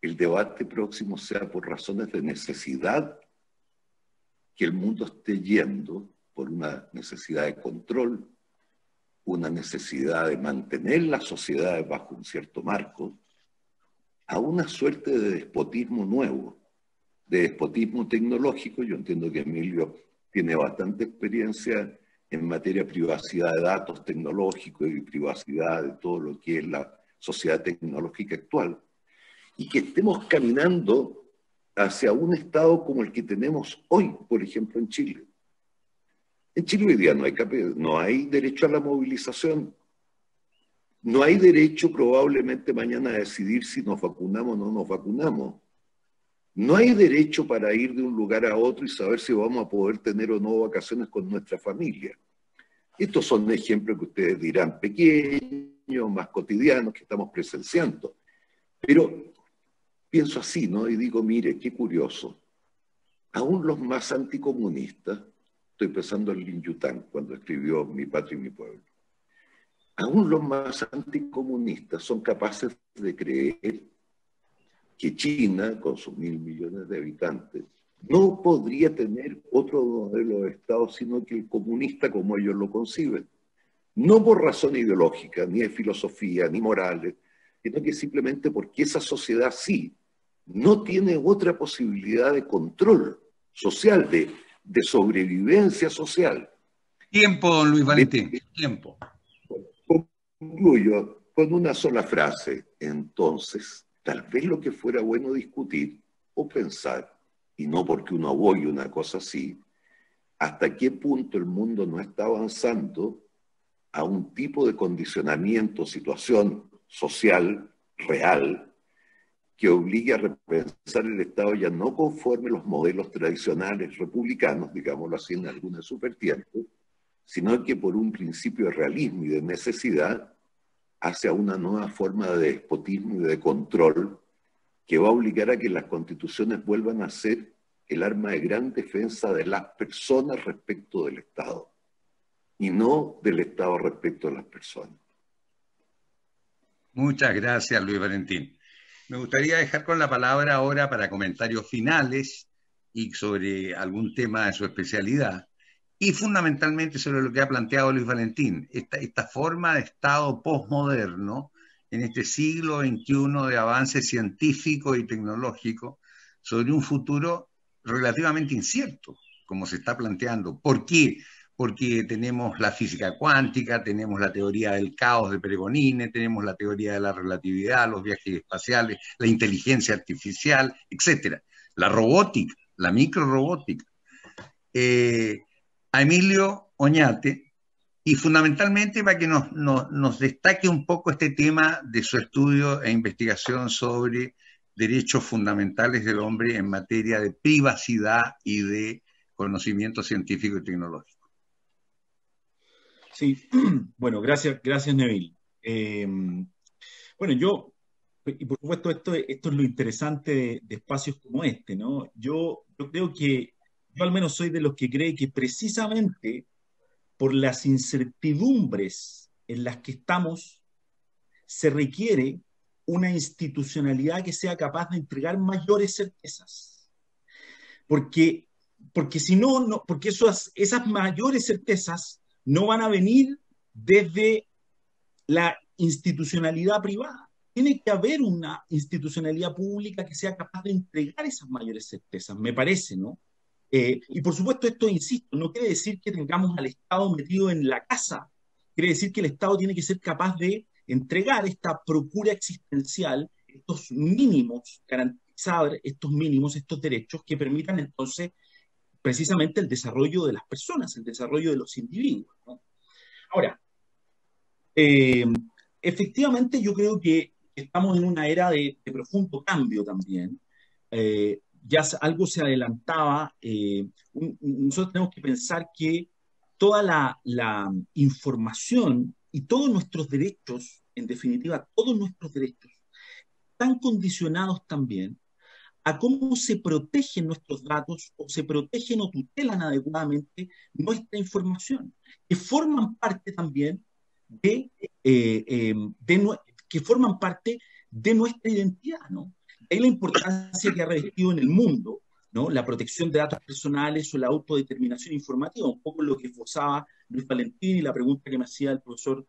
el debate próximo sea por razones de necesidad, que el mundo esté yendo por una necesidad de control, una necesidad de mantener las sociedades bajo un cierto marco, a una suerte de despotismo nuevo, de despotismo tecnológico. Yo entiendo que Emilio tiene bastante experiencia en materia de privacidad de datos tecnológicos y privacidad de todo lo que es la sociedad tecnológica actual, y que estemos caminando hacia un estado como el que tenemos hoy, por ejemplo, en Chile. En Chile hoy día no hay derecho a la movilización, no hay derecho probablemente mañana a decidir si nos vacunamos o no nos vacunamos. No hay derecho para ir de un lugar a otro y saber si vamos a poder tener o no vacaciones con nuestra familia. Estos son ejemplos que ustedes dirán pequeños, más cotidianos, que estamos presenciando. Pero pienso así, ¿no? Y digo, mire, qué curioso. Aún los más anticomunistas, estoy pensando en Lin Yutang cuando escribió Mi Patria y mi Pueblo, aún los más anticomunistas son capaces de creer que China, con sus 1.000 millones de habitantes, no podría tener otro modelo de Estado sino que el comunista como ellos lo conciben. No por razón ideológica, ni de filosofía, ni morales, sino que simplemente porque esa sociedad sí no tiene otra posibilidad de control social, de sobrevivencia social. Tiempo, don Luis Valentín, tiempo. Concluyo con una sola frase. Entonces, tal vez lo que fuera bueno discutir o pensar, y no porque uno abogue una cosa así, hasta qué punto el mundo no está avanzando a un tipo de condicionamiento, situación social real, que obligue a repensar el Estado ya no conforme los modelos tradicionales republicanos, digámoslo así en algunas subvertientes, sino que por un principio de realismo y de necesidad hacia una nueva forma de despotismo y de control que va a obligar a que las constituciones vuelvan a ser el arma de gran defensa de las personas respecto del Estado y no del Estado respecto de las personas. Muchas gracias, Luis Valentín. Me gustaría dejar con la palabra ahora para comentarios finales y sobre algún tema de su especialidad, y fundamentalmente sobre lo que ha planteado Luis Valentín, esta forma de Estado posmoderno en este siglo XXI de avance científico y tecnológico sobre un futuro relativamente incierto, como se está planteando. ¿Por qué? Porque tenemos la física cuántica, tenemos la teoría del caos de Peregonine, tenemos la teoría de la relatividad, los viajes espaciales, la inteligencia artificial, etc. La robótica, la microrobótica. A Emilio Oñate, y fundamentalmente para que nos destaque un poco este tema de su estudio e investigación sobre derechos fundamentales del hombre en materia de privacidad y de conocimiento científico y tecnológico. Sí, bueno, gracias Neville. Bueno, y por supuesto esto es lo interesante de espacios como este, ¿no? Yo creo que, yo al menos soy de los que cree que precisamente por las incertidumbres en las que estamos, se requiere una institucionalidad que sea capaz de entregar mayores certezas. Porque si no, porque esas mayores certezas no van a venir desde la institucionalidad privada. Tiene que haber una institucionalidad pública que sea capaz de entregar esas mayores certezas, me parece, ¿no? Y por supuesto esto, insisto, no quiere decir que tengamos al Estado metido en la casa, quiere decir que el Estado tiene que ser capaz de entregar esta procura existencial, estos mínimos, garantizar estos mínimos, estos derechos que permitan entonces precisamente el desarrollo de las personas, el desarrollo de los individuos, ¿no? Ahora, efectivamente yo creo que estamos en una era de profundo cambio también. Ya algo se adelantaba. Nosotros tenemos que pensar que toda la información y todos nuestros derechos, en definitiva, todos nuestros derechos, están condicionados también a cómo se protegen nuestros datos o se protegen o tutelan adecuadamente nuestra información, que forman parte también que forman parte de nuestra identidad, ¿no? De ahí la importancia que ha revestido en el mundo, ¿no? La protección de datos personales o la autodeterminación informativa, un poco lo que esbozaba Luis Valentín y la pregunta que me hacía el profesor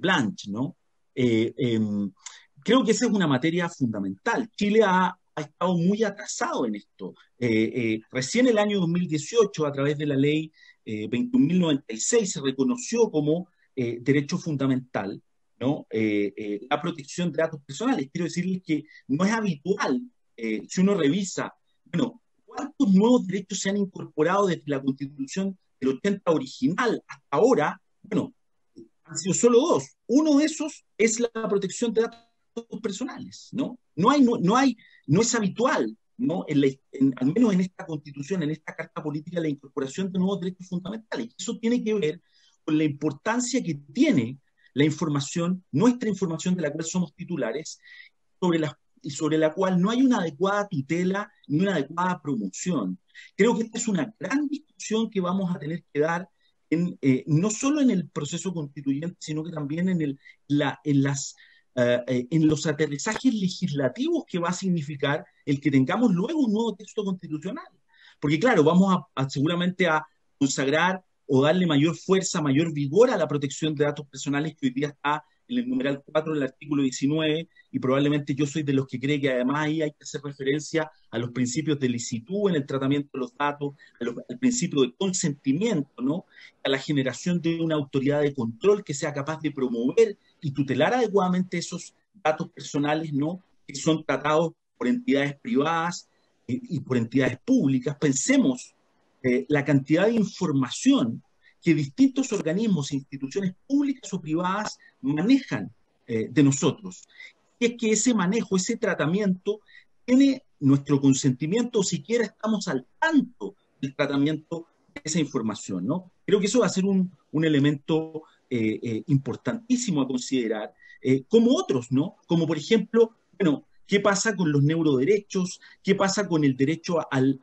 Blanch, ¿no? Creo que esa es una materia fundamental. Chile ha estado muy atrasado en esto. Recién el año 2018, a través de la ley 21.096, se reconoció como derecho fundamental, ¿no? La protección de datos personales. Quiero decirles que no es habitual, si uno revisa, bueno, ¿cuántos nuevos derechos se han incorporado desde la Constitución del 80 original hasta ahora? Bueno, han sido solo dos. Uno de esos es la protección de datos personales, ¿no? No es habitual, ¿no? Al menos en esta Constitución, en esta Carta Política, la incorporación de nuevos derechos fundamentales. Eso tiene que ver con la importancia que tiene la información, nuestra información de la cual somos titulares, sobre la cual no hay una adecuada tutela ni una adecuada promoción. Creo que esta es una gran discusión que vamos a tener que dar no solo en el proceso constituyente, sino que también en los aterrizajes legislativos que va a significar el que tengamos luego un nuevo texto constitucional. Porque claro, vamos seguramente a consagrar o darle mayor fuerza, mayor vigor a la protección de datos personales que hoy día está en el numeral 4 del artículo 19, y probablemente yo soy de los que cree que además ahí hay que hacer referencia a los principios de licitud en el tratamiento de los datos, al principio de consentimiento, ¿no? A la generación de una autoridad de control que sea capaz de promover y tutelar adecuadamente esos datos personales, ¿no? Que son tratados por entidades privadas y por entidades públicas. Pensemos la cantidad de información que distintos organismos e instituciones públicas o privadas manejan de nosotros. Y es que ese manejo, ese tratamiento, tiene nuestro consentimiento, o siquiera estamos al tanto del tratamiento de esa información, ¿no? Creo que eso va a ser un elemento importantísimo a considerar, como otros, ¿no? Como por ejemplo, bueno, ¿qué pasa con los neuroderechos? ¿Qué pasa con el derecho al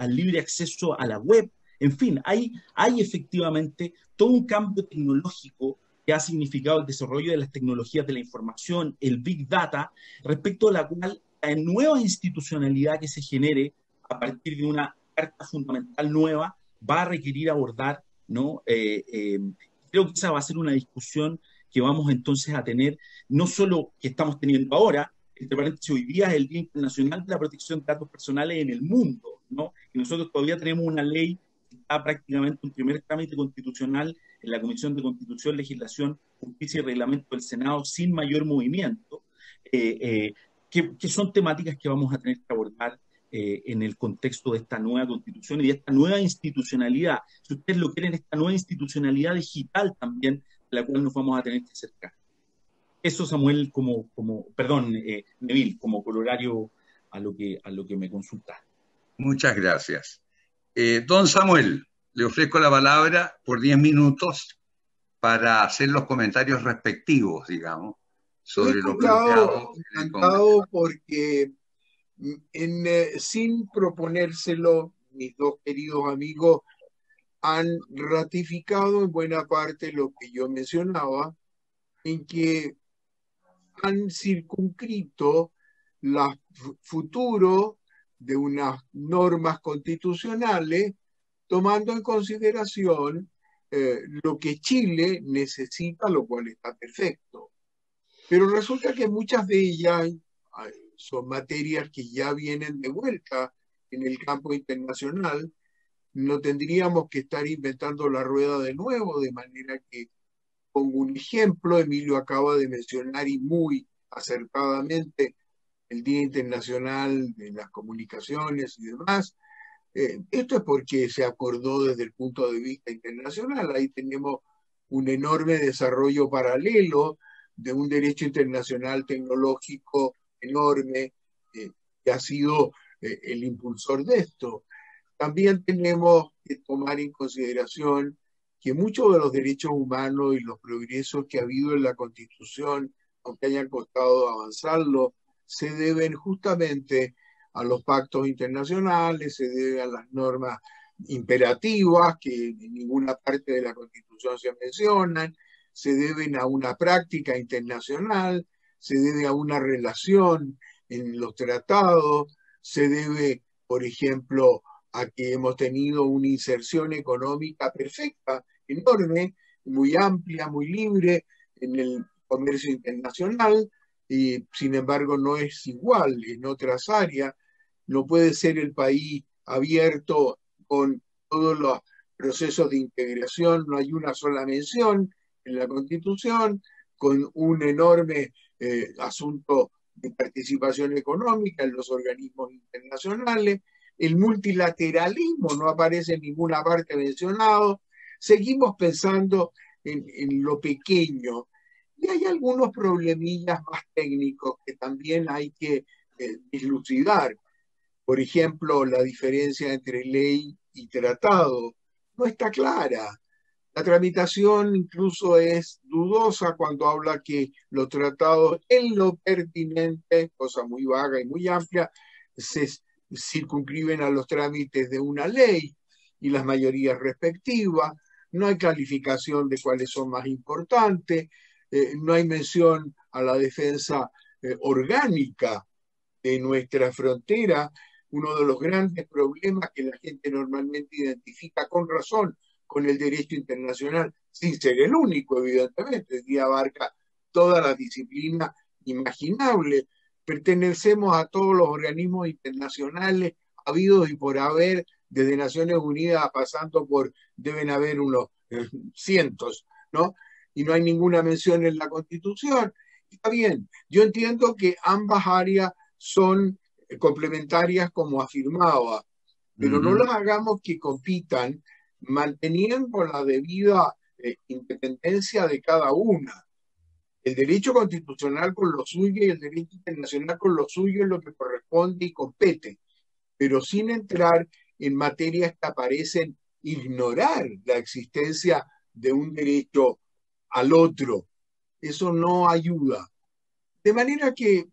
libre acceso a la web? En fin, hay efectivamente todo un cambio tecnológico que ha significado el desarrollo de las tecnologías de la información, el Big Data, respecto a la cual la nueva institucionalidad que se genere a partir de una carta fundamental nueva va a requerir abordar, ¿no? Creo que esa va a ser una discusión que vamos entonces a tener, no solo que estamos teniendo ahora, entre paréntesis, hoy día es el Día Internacional de la Protección de Datos Personales en el mundo, ¿no? Y nosotros todavía tenemos una ley que está prácticamente un primer trámite constitucional en la Comisión de Constitución, Legislación, Justicia y Reglamento del Senado sin mayor movimiento, que son temáticas que vamos a tener que abordar en el contexto de esta nueva Constitución y de esta nueva institucionalidad. Si ustedes lo quieren, esta nueva institucionalidad digital también, de la cual nos vamos a tener que acercar. Eso, Samuel, Neville, como corolario a lo que me consultaste. Muchas gracias. Don Samuel, le ofrezco la palabra por 10 minutos para hacer los comentarios respectivos, digamos, sobre lo planteado. Encantado porque sin proponérselo, mis dos queridos amigos han ratificado en buena parte lo que yo mencionaba, en que han circunscrito el futuro de unas normas constitucionales, tomando en consideración lo que Chile necesita, lo cual está perfecto. Pero resulta que muchas de ellas son materias que ya vienen de vuelta en el campo internacional. No tendríamos que estar inventando la rueda de nuevo, de manera que, pongo un ejemplo, Emilio acaba de mencionar y muy acertadamente el Día Internacional de las Comunicaciones y demás. Esto es porque se acordó desde el punto de vista internacional. Ahí tenemos un enorme desarrollo paralelo de un derecho internacional tecnológico enorme que ha sido el impulsor de esto. También tenemos que tomar en consideración que muchos de los derechos humanos y los progresos que ha habido en la Constitución, aunque hayan costado avanzarlo, se deben justamente a los pactos internacionales, se debe a las normas imperativas que en ninguna parte de la Constitución se mencionan, se deben a una práctica internacional, se debe a una relación en los tratados, se debe, por ejemplo, a que hemos tenido una inserción económica perfecta, enorme, muy amplia, muy libre en el comercio internacional, y sin embargo no es igual en otras áreas. No puede ser el país abierto con todos los procesos de integración, no hay una sola mención en la Constitución, con un enorme asunto de participación económica en los organismos internacionales. El multilateralismo no aparece en ninguna parte mencionado. Seguimos pensando en lo pequeño. Y hay algunos problemillas más técnicos que también hay que dilucidar. Por ejemplo, la diferencia entre ley y tratado no está clara. La tramitación incluso es dudosa cuando habla que los tratados en lo pertinente, cosa muy vaga y muy amplia, se circunscriben a los trámites de una ley y las mayorías respectivas. No hay calificación de cuáles son más importantes, no hay mención a la defensa orgánica de nuestra frontera. Uno de los grandes problemas que la gente normalmente identifica con razón con el derecho internacional, sin ser el único, evidentemente, que abarca toda la disciplina imaginable. Pertenecemos a todos los organismos internacionales habidos y por haber, desde Naciones Unidas pasando por, deben haber unos cientos, ¿no? Y no hay ninguna mención en la Constitución. Está bien, yo entiendo que ambas áreas son complementarias como afirmaba, pero no las hagamos que compitan manteniendo la debida independencia de cada una. El derecho constitucional con lo suyo y el derecho internacional con lo suyo es lo que corresponde y compete, pero sin entrar en materias que parecen ignorar la existencia de un derecho al otro. Eso no ayuda. De manera que,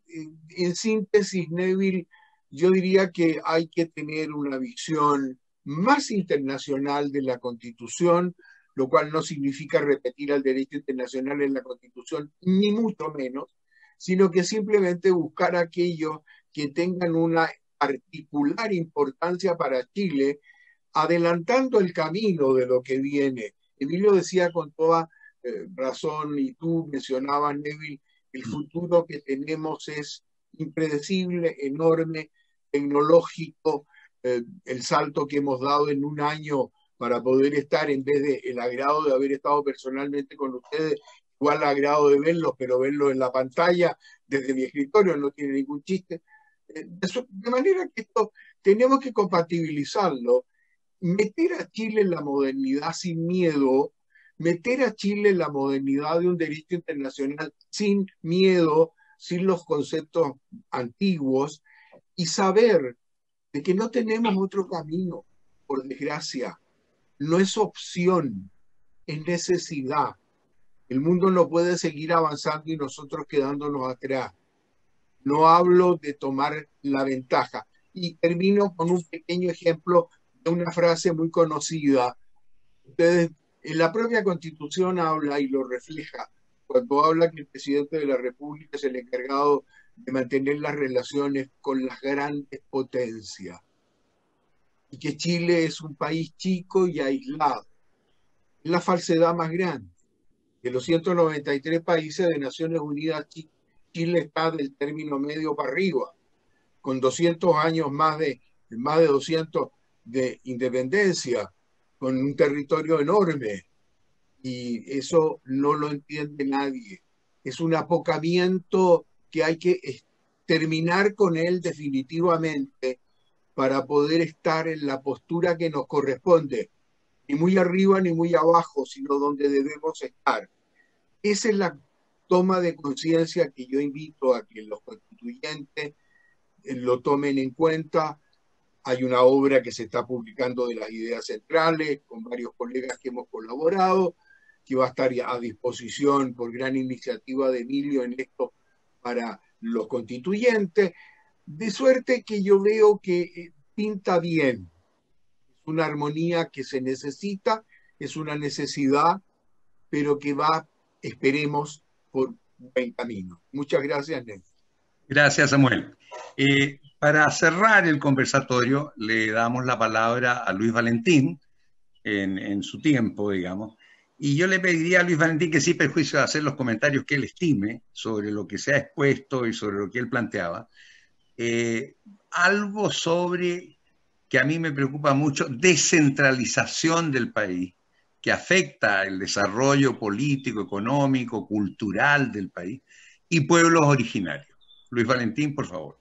en síntesis, Neville, yo diría que hay que tener una visión más internacional de la Constitución, lo cual no significa repetir el derecho internacional en la Constitución, ni mucho menos, sino que simplemente buscar aquellos que tengan una particular importancia para Chile, adelantando el camino de lo que viene. Emilio decía con toda razón, y tú mencionabas, Neville, el futuro que tenemos es impredecible, enorme, tecnológico, el salto que hemos dado en un año para poder estar, en vez de el agrado de haber estado personalmente con ustedes, igual el agrado de verlos, pero verlos en la pantalla desde mi escritorio no tiene ningún chiste. De manera que esto tenemos que compatibilizarlo, meter a Chile en la modernidad sin miedo, meter a Chile en la modernidad de un derecho internacional sin miedo, sin los conceptos antiguos, y saber de que no tenemos otro camino, por desgracia. No es opción, es necesidad. El mundo no puede seguir avanzando y nosotros quedándonos atrás. No hablo de tomar la ventaja. Y termino con un pequeño ejemplo de una frase muy conocida. Ustedes, en la propia Constitución habla y lo refleja, cuando habla que el presidente de la República es el encargado de mantener las relaciones con las grandes potencias, y que Chile es un país chico y aislado. Es la falsedad más grande. De los 193 países de Naciones Unidas, Chile está del término medio para arriba, con 200 años más de 200 de independencia, con un territorio enorme, y eso no lo entiende nadie. Es un apocamiento que hay que terminar con él definitivamente para poder estar en la postura que nos corresponde, ni muy arriba ni muy abajo, sino donde debemos estar. Esa es la toma de conciencia que yo invito a que los constituyentes lo tomen en cuenta. Hay una obra que se está publicando de las ideas centrales, con varios colegas que hemos colaborado, que va a estar a disposición por gran iniciativa de Emilio en esto para los constituyentes, de suerte que yo veo que pinta bien. Es una armonía que se necesita, es una necesidad, pero que va, esperemos, por buen camino. Muchas gracias, Néstor. Gracias, Samuel. Para cerrar el conversatorio, le damos la palabra a Luis Valentín en su tiempo, digamos. Y yo le pediría a Luis Valentín que sin perjuicio de hacer los comentarios que él estime sobre lo que se ha expuesto y sobre lo que él planteaba, algo sobre, que a mí me preocupa mucho, descentralización del país, que afecta el desarrollo político, económico, cultural del país, y pueblos originarios. Luis Valentín, por favor.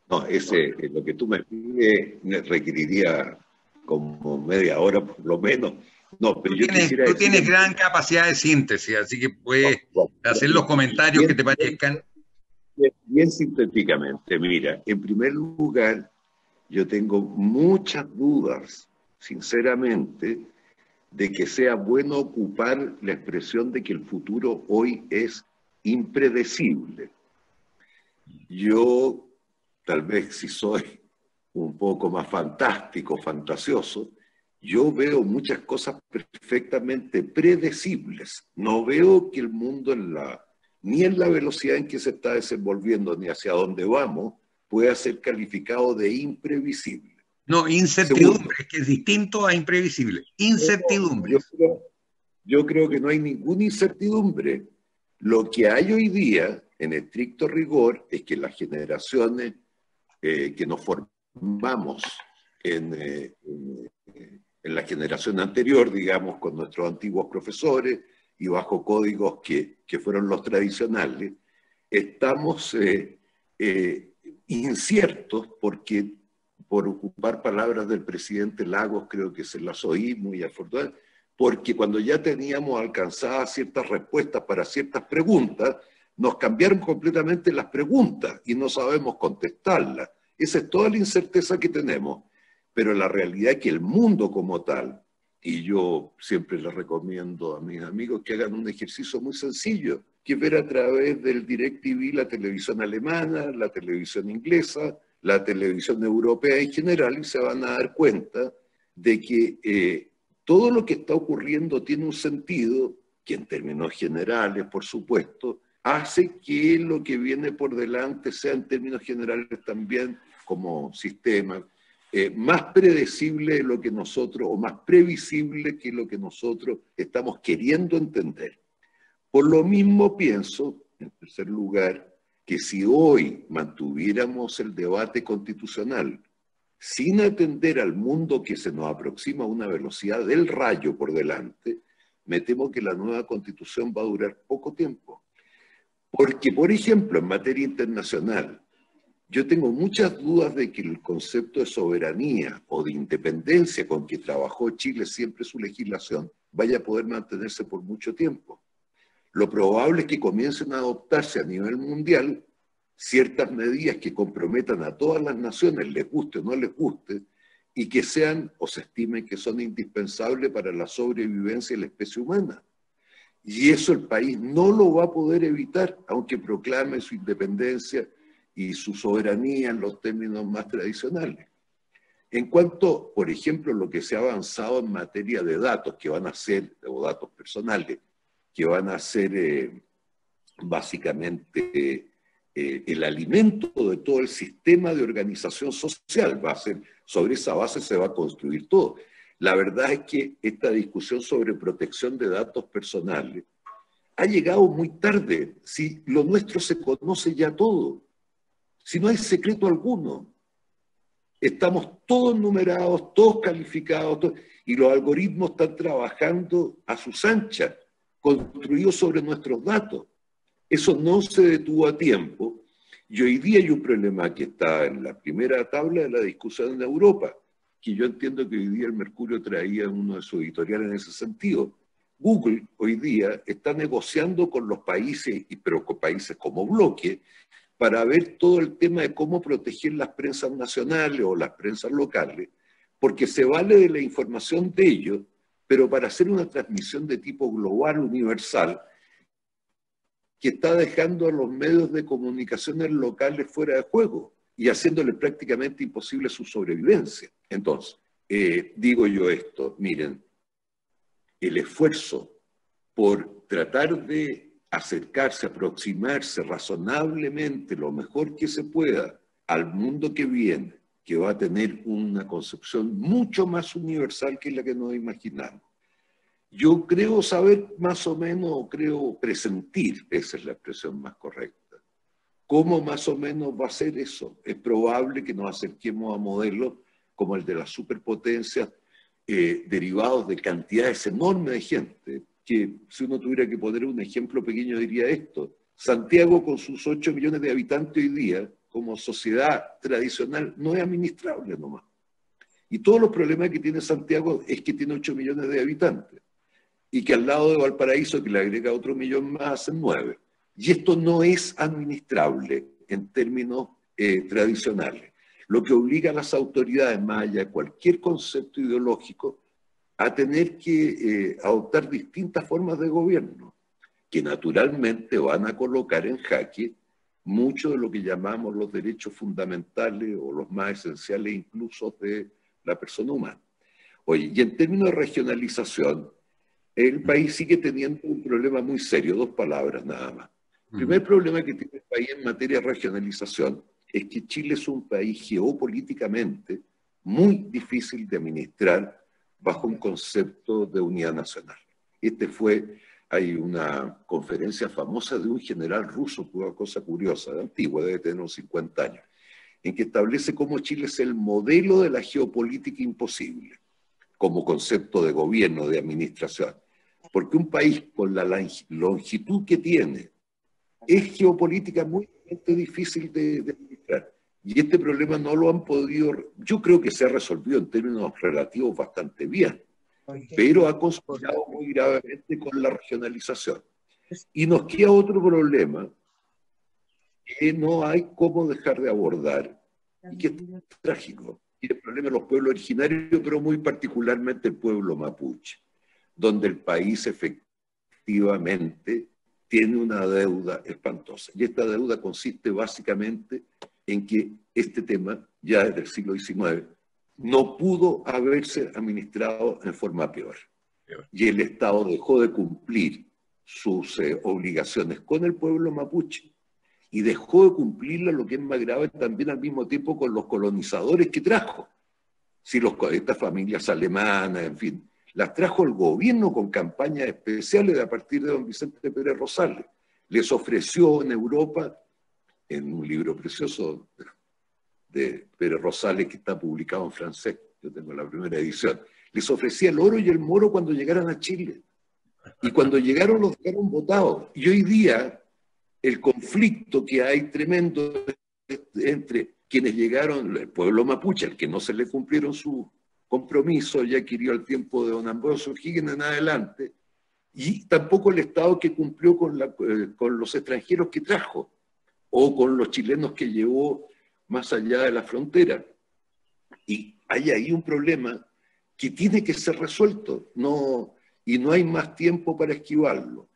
No, lo que tú me pides requeriría como media hora por lo menos. No, pero tú tienes gran capacidad de síntesis, así que puedes hacer los comentarios que te parezcan. Bien sintéticamente, mira, en primer lugar, yo tengo muchas dudas, sinceramente, de que sea bueno ocupar la expresión de que el futuro hoy es impredecible. Yo, tal vez si soy un poco más fantástico, fantasioso, yo veo muchas cosas perfectamente predecibles. No veo que el mundo ni en la velocidad en que se está desenvolviendo, ni hacia dónde vamos, pueda ser calificado de imprevisible. No, incertidumbre, es que es distinto a imprevisible. Incertidumbre. Yo creo que no hay ninguna incertidumbre. Lo que hay hoy día, en estricto rigor, es que las generaciones que nos formamos en la generación anterior, digamos, con nuestros antiguos profesores y bajo códigos que fueron los tradicionales, estamos inciertos porque, por ocupar palabras del presidente Lagos, creo que se las oí muy afortunadamente, porque cuando ya teníamos alcanzadas ciertas respuestas para ciertas preguntas, nos cambiaron completamente las preguntas y no sabemos contestarlas. Esa es toda la incerteza que tenemos. Pero la realidad es que el mundo como tal, y yo siempre les recomiendo a mis amigos que hagan un ejercicio muy sencillo, que es ver a través del DirecTV la televisión alemana, la televisión inglesa, la televisión europea en general, y se van a dar cuenta de que todo lo que está ocurriendo tiene un sentido que en términos generales, por supuesto, hace que lo que viene por delante sea en términos generales también como sistema más predecible de lo que nosotros, o más previsible que lo que nosotros estamos queriendo entender. Por lo mismo pienso, en tercer lugar, que si hoy mantuviéramos el debate constitucional sin atender al mundo que se nos aproxima a una velocidad del rayo por delante, me temo que la nueva constitución va a durar poco tiempo. Porque, por ejemplo, en materia internacional, yo tengo muchas dudas de que el concepto de soberanía o de independencia con que trabajó Chile siempre su legislación vaya a poder mantenerse por mucho tiempo. Lo probable es que comiencen a adoptarse a nivel mundial ciertas medidas que comprometan a todas las naciones, les guste o no les guste, y que sean o se estimen que son indispensables para la sobrevivencia de la especie humana. Y eso el país no lo va a poder evitar, aunque proclame su independencia y su soberanía en los términos más tradicionales. En cuanto, por ejemplo, lo que se ha avanzado en materia de datos que van a ser, o datos personales, que van a ser básicamente el alimento de todo el sistema de organización social, va a ser, sobre esa base se va a construir todo. La verdad es que esta discusión sobre protección de datos personales ha llegado muy tarde. Si lo nuestro se conoce ya todo, si no hay secreto alguno, estamos todos numerados, todos calificados, y los algoritmos están trabajando a sus anchas, construidos sobre nuestros datos. Eso no se detuvo a tiempo, y hoy día hay un problema que está en la primera tabla de la discusión en Europa, que yo entiendo que hoy día el Mercurio traía uno de sus editoriales en ese sentido. Google hoy día está negociando con los países, pero con países como bloque, para ver todo el tema de cómo proteger las prensas nacionales o las prensas locales, porque se vale de la información de ellos, pero para hacer una transmisión de tipo global, universal, que está dejando a los medios de comunicaciones locales fuera de juego y haciéndole prácticamente imposible su sobrevivencia. Entonces, digo yo esto, miren, el esfuerzo por tratar de acercarse, aproximarse razonablemente, lo mejor que se pueda, al mundo que viene, que va a tener una concepción mucho más universal que la que nos imaginamos. Yo creo saber más o menos, o creo presentir, esa es la expresión más correcta, cómo más o menos va a ser eso. Es probable que nos acerquemos a modelos como el de las superpotencias, derivados de cantidades enormes de gente, que si uno tuviera que poner un ejemplo pequeño diría esto: Santiago con sus 8 millones de habitantes hoy día, como sociedad tradicional, no es administrable nomás. Y todos los problemas que tiene Santiago es que tiene 8 millones de habitantes, y que al lado de Valparaíso, que le agrega otro millón más, hacen 9. Y esto no es administrable en términos tradicionales, lo que obliga a las autoridades, más allá de cualquier concepto ideológico, a tener que adoptar distintas formas de gobierno, que naturalmente van a colocar en jaque mucho de lo que llamamos los derechos fundamentales o los más esenciales incluso de la persona humana. Oye, y en términos de regionalización, el país sigue teniendo un problema muy serio, 2 palabras nada más. El primer problema que tiene el país en materia de regionalización es que Chile es un país geopolíticamente muy difícil de administrar bajo un concepto de unidad nacional. Hay una conferencia famosa de un general ruso, una cosa curiosa, antigua, debe tener unos 50 años, en que establece cómo Chile es el modelo de la geopolítica imposible, como concepto de gobierno, de administración. Porque un país con la longitud que tiene es geopolítica muy difícil de administrar. Y este problema no lo han podido, yo creo que se ha resolvido en términos relativos bastante bien, pero ha conspirado muy gravemente con la regionalización. Y nos queda otro problema que no hay cómo dejar de abordar, y que es trágico, y el problema de los pueblos originarios, pero muy particularmente el pueblo mapuche, donde el país efectivamente tiene una deuda espantosa. Y esta deuda consiste básicamente en que este tema, ya desde el siglo XIX, no pudo haberse administrado en forma peor. Y el Estado dejó de cumplir sus obligaciones con el pueblo mapuche y dejó de cumplirla, lo que es más grave, también al mismo tiempo con los colonizadores que trajo. Si estas familias alemanas, en fin, las trajo el gobierno con campañas especiales a partir de don Vicente Pérez Rosales. Les ofreció en Europa, en un libro precioso de Pérez Rosales que está publicado en francés, yo tengo la primera edición, les ofrecía el oro y el moro cuando llegaran a Chile. Y cuando llegaron los dejaron botados. Y hoy día el conflicto que hay tremendo entre quienes llegaron, el pueblo mapuche, al que no se le cumplieron su compromiso, ya adquirió el tiempo de don Ambrosio O'Higgins en adelante, y tampoco el Estado que cumplió con los extranjeros que trajo, o con los chilenos que llevó más allá de la frontera. Y hay ahí un problema que tiene que ser resuelto, y no hay más tiempo para esquivarlo.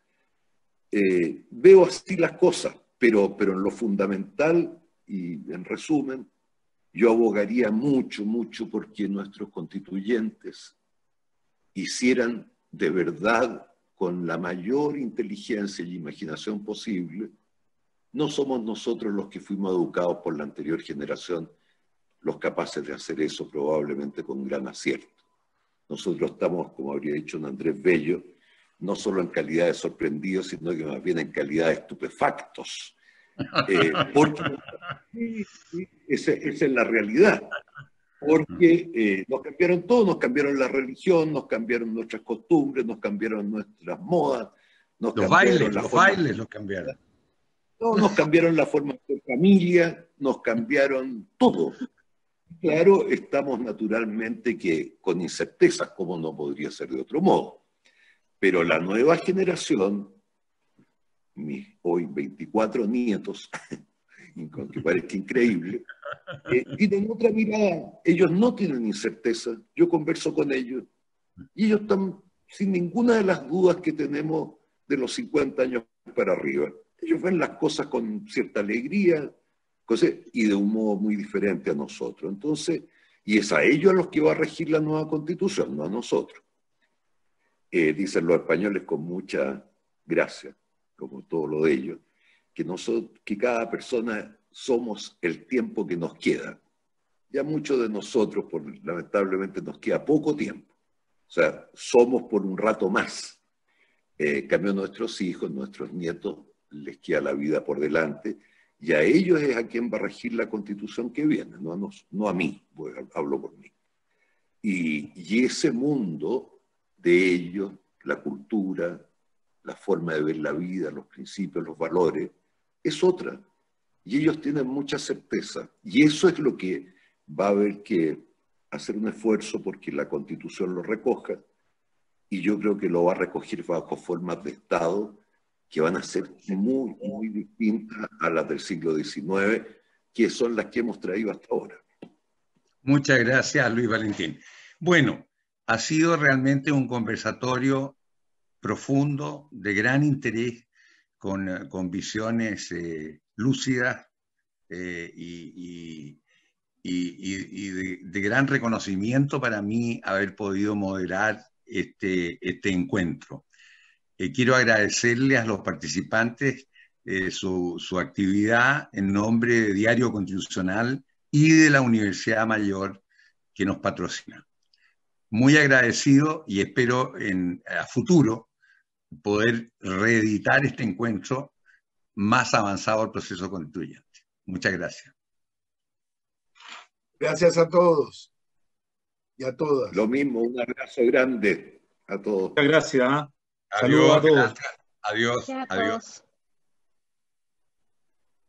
veo así las cosas, pero en lo fundamental y en resumen, yo abogaría mucho, mucho porque nuestros constituyentes hicieran de verdad, con la mayor inteligencia y imaginación posible. No somos nosotros los que fuimos educados por la anterior generación los capaces de hacer eso, probablemente con gran acierto. Nosotros estamos, como habría dicho un Andrés Bello, no solo en calidad de sorprendidos, sino que más bien en calidad de estupefactos. Porque esa es la realidad. Porque nos cambiaron todo, nos cambiaron la religión, nos cambiaron nuestras costumbres, nos cambiaron nuestras modas, los bailes los cambiaron. No, nos cambiaron la forma de familia, nos cambiaron todo. Claro, estamos naturalmente que con incertezas, como no podría ser de otro modo. Pero la nueva generación, mis hoy 24 nietos, aunque parezca increíble, tienen otra mirada. Ellos no tienen incerteza. Yo converso con ellos y ellos están sin ninguna de las dudas que tenemos de los 50 años para arriba. Ellos ven las cosas con cierta alegría y de un modo muy diferente a nosotros. Entonces, y es a ellos a los que va a regir la nueva Constitución, no a nosotros. Dicen los españoles con mucha gracia, como todo lo de ellos, que cada persona somos el tiempo que nos queda. Ya muchos de nosotros, lamentablemente, nos queda poco tiempo. O sea, somos por un rato más. Cambio a nuestros hijos, nuestros nietos, les queda la vida por delante, y a ellos es a quien va a regir la Constitución que viene, no a mí, hablo por mí. Y ese mundo de ellos, la cultura, la forma de ver la vida, los principios, los valores, es otra. Y ellos tienen mucha certeza. Y eso es lo que va a haber que hacer un esfuerzo porque la Constitución lo recoja. Y yo creo que lo va a recoger bajo formas de Estado que van a ser muy, muy distintas a las del siglo XIX, que son las que hemos traído hasta ahora. Muchas gracias, Luis Valentín. Bueno, ha sido realmente un conversatorio profundo, de interés, con visiones lúcidas y de gran reconocimiento para mí haber podido moderar este encuentro. Quiero agradecerle a los participantes su actividad en nombre de Diario Constitucional y de la Universidad Mayor que nos patrocina. Muy agradecido y espero a futuro poder reeditar este encuentro más avanzado al proceso constituyente. Muchas gracias. Gracias a todos y a todas. Lo mismo, un abrazo grande a todos. Muchas gracias. Saludos a todos. Adiós. Adiós.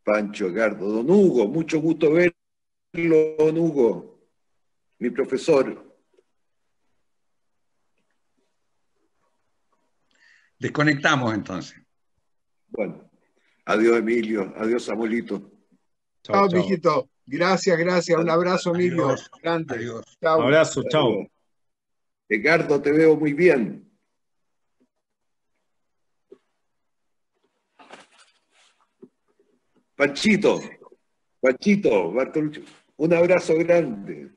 Pancho, Edgardo, don Hugo, mucho gusto verlo, don Hugo, mi profesor. Desconectamos entonces. Bueno, adiós Emilio, adiós Samuelito. Chao, mijito. Gracias. Un abrazo, Emilio. Adiós. Grande. Adiós. Chao. Un abrazo, chao. Edgardo, te veo muy bien. Panchito, Bartolucci, un abrazo grande.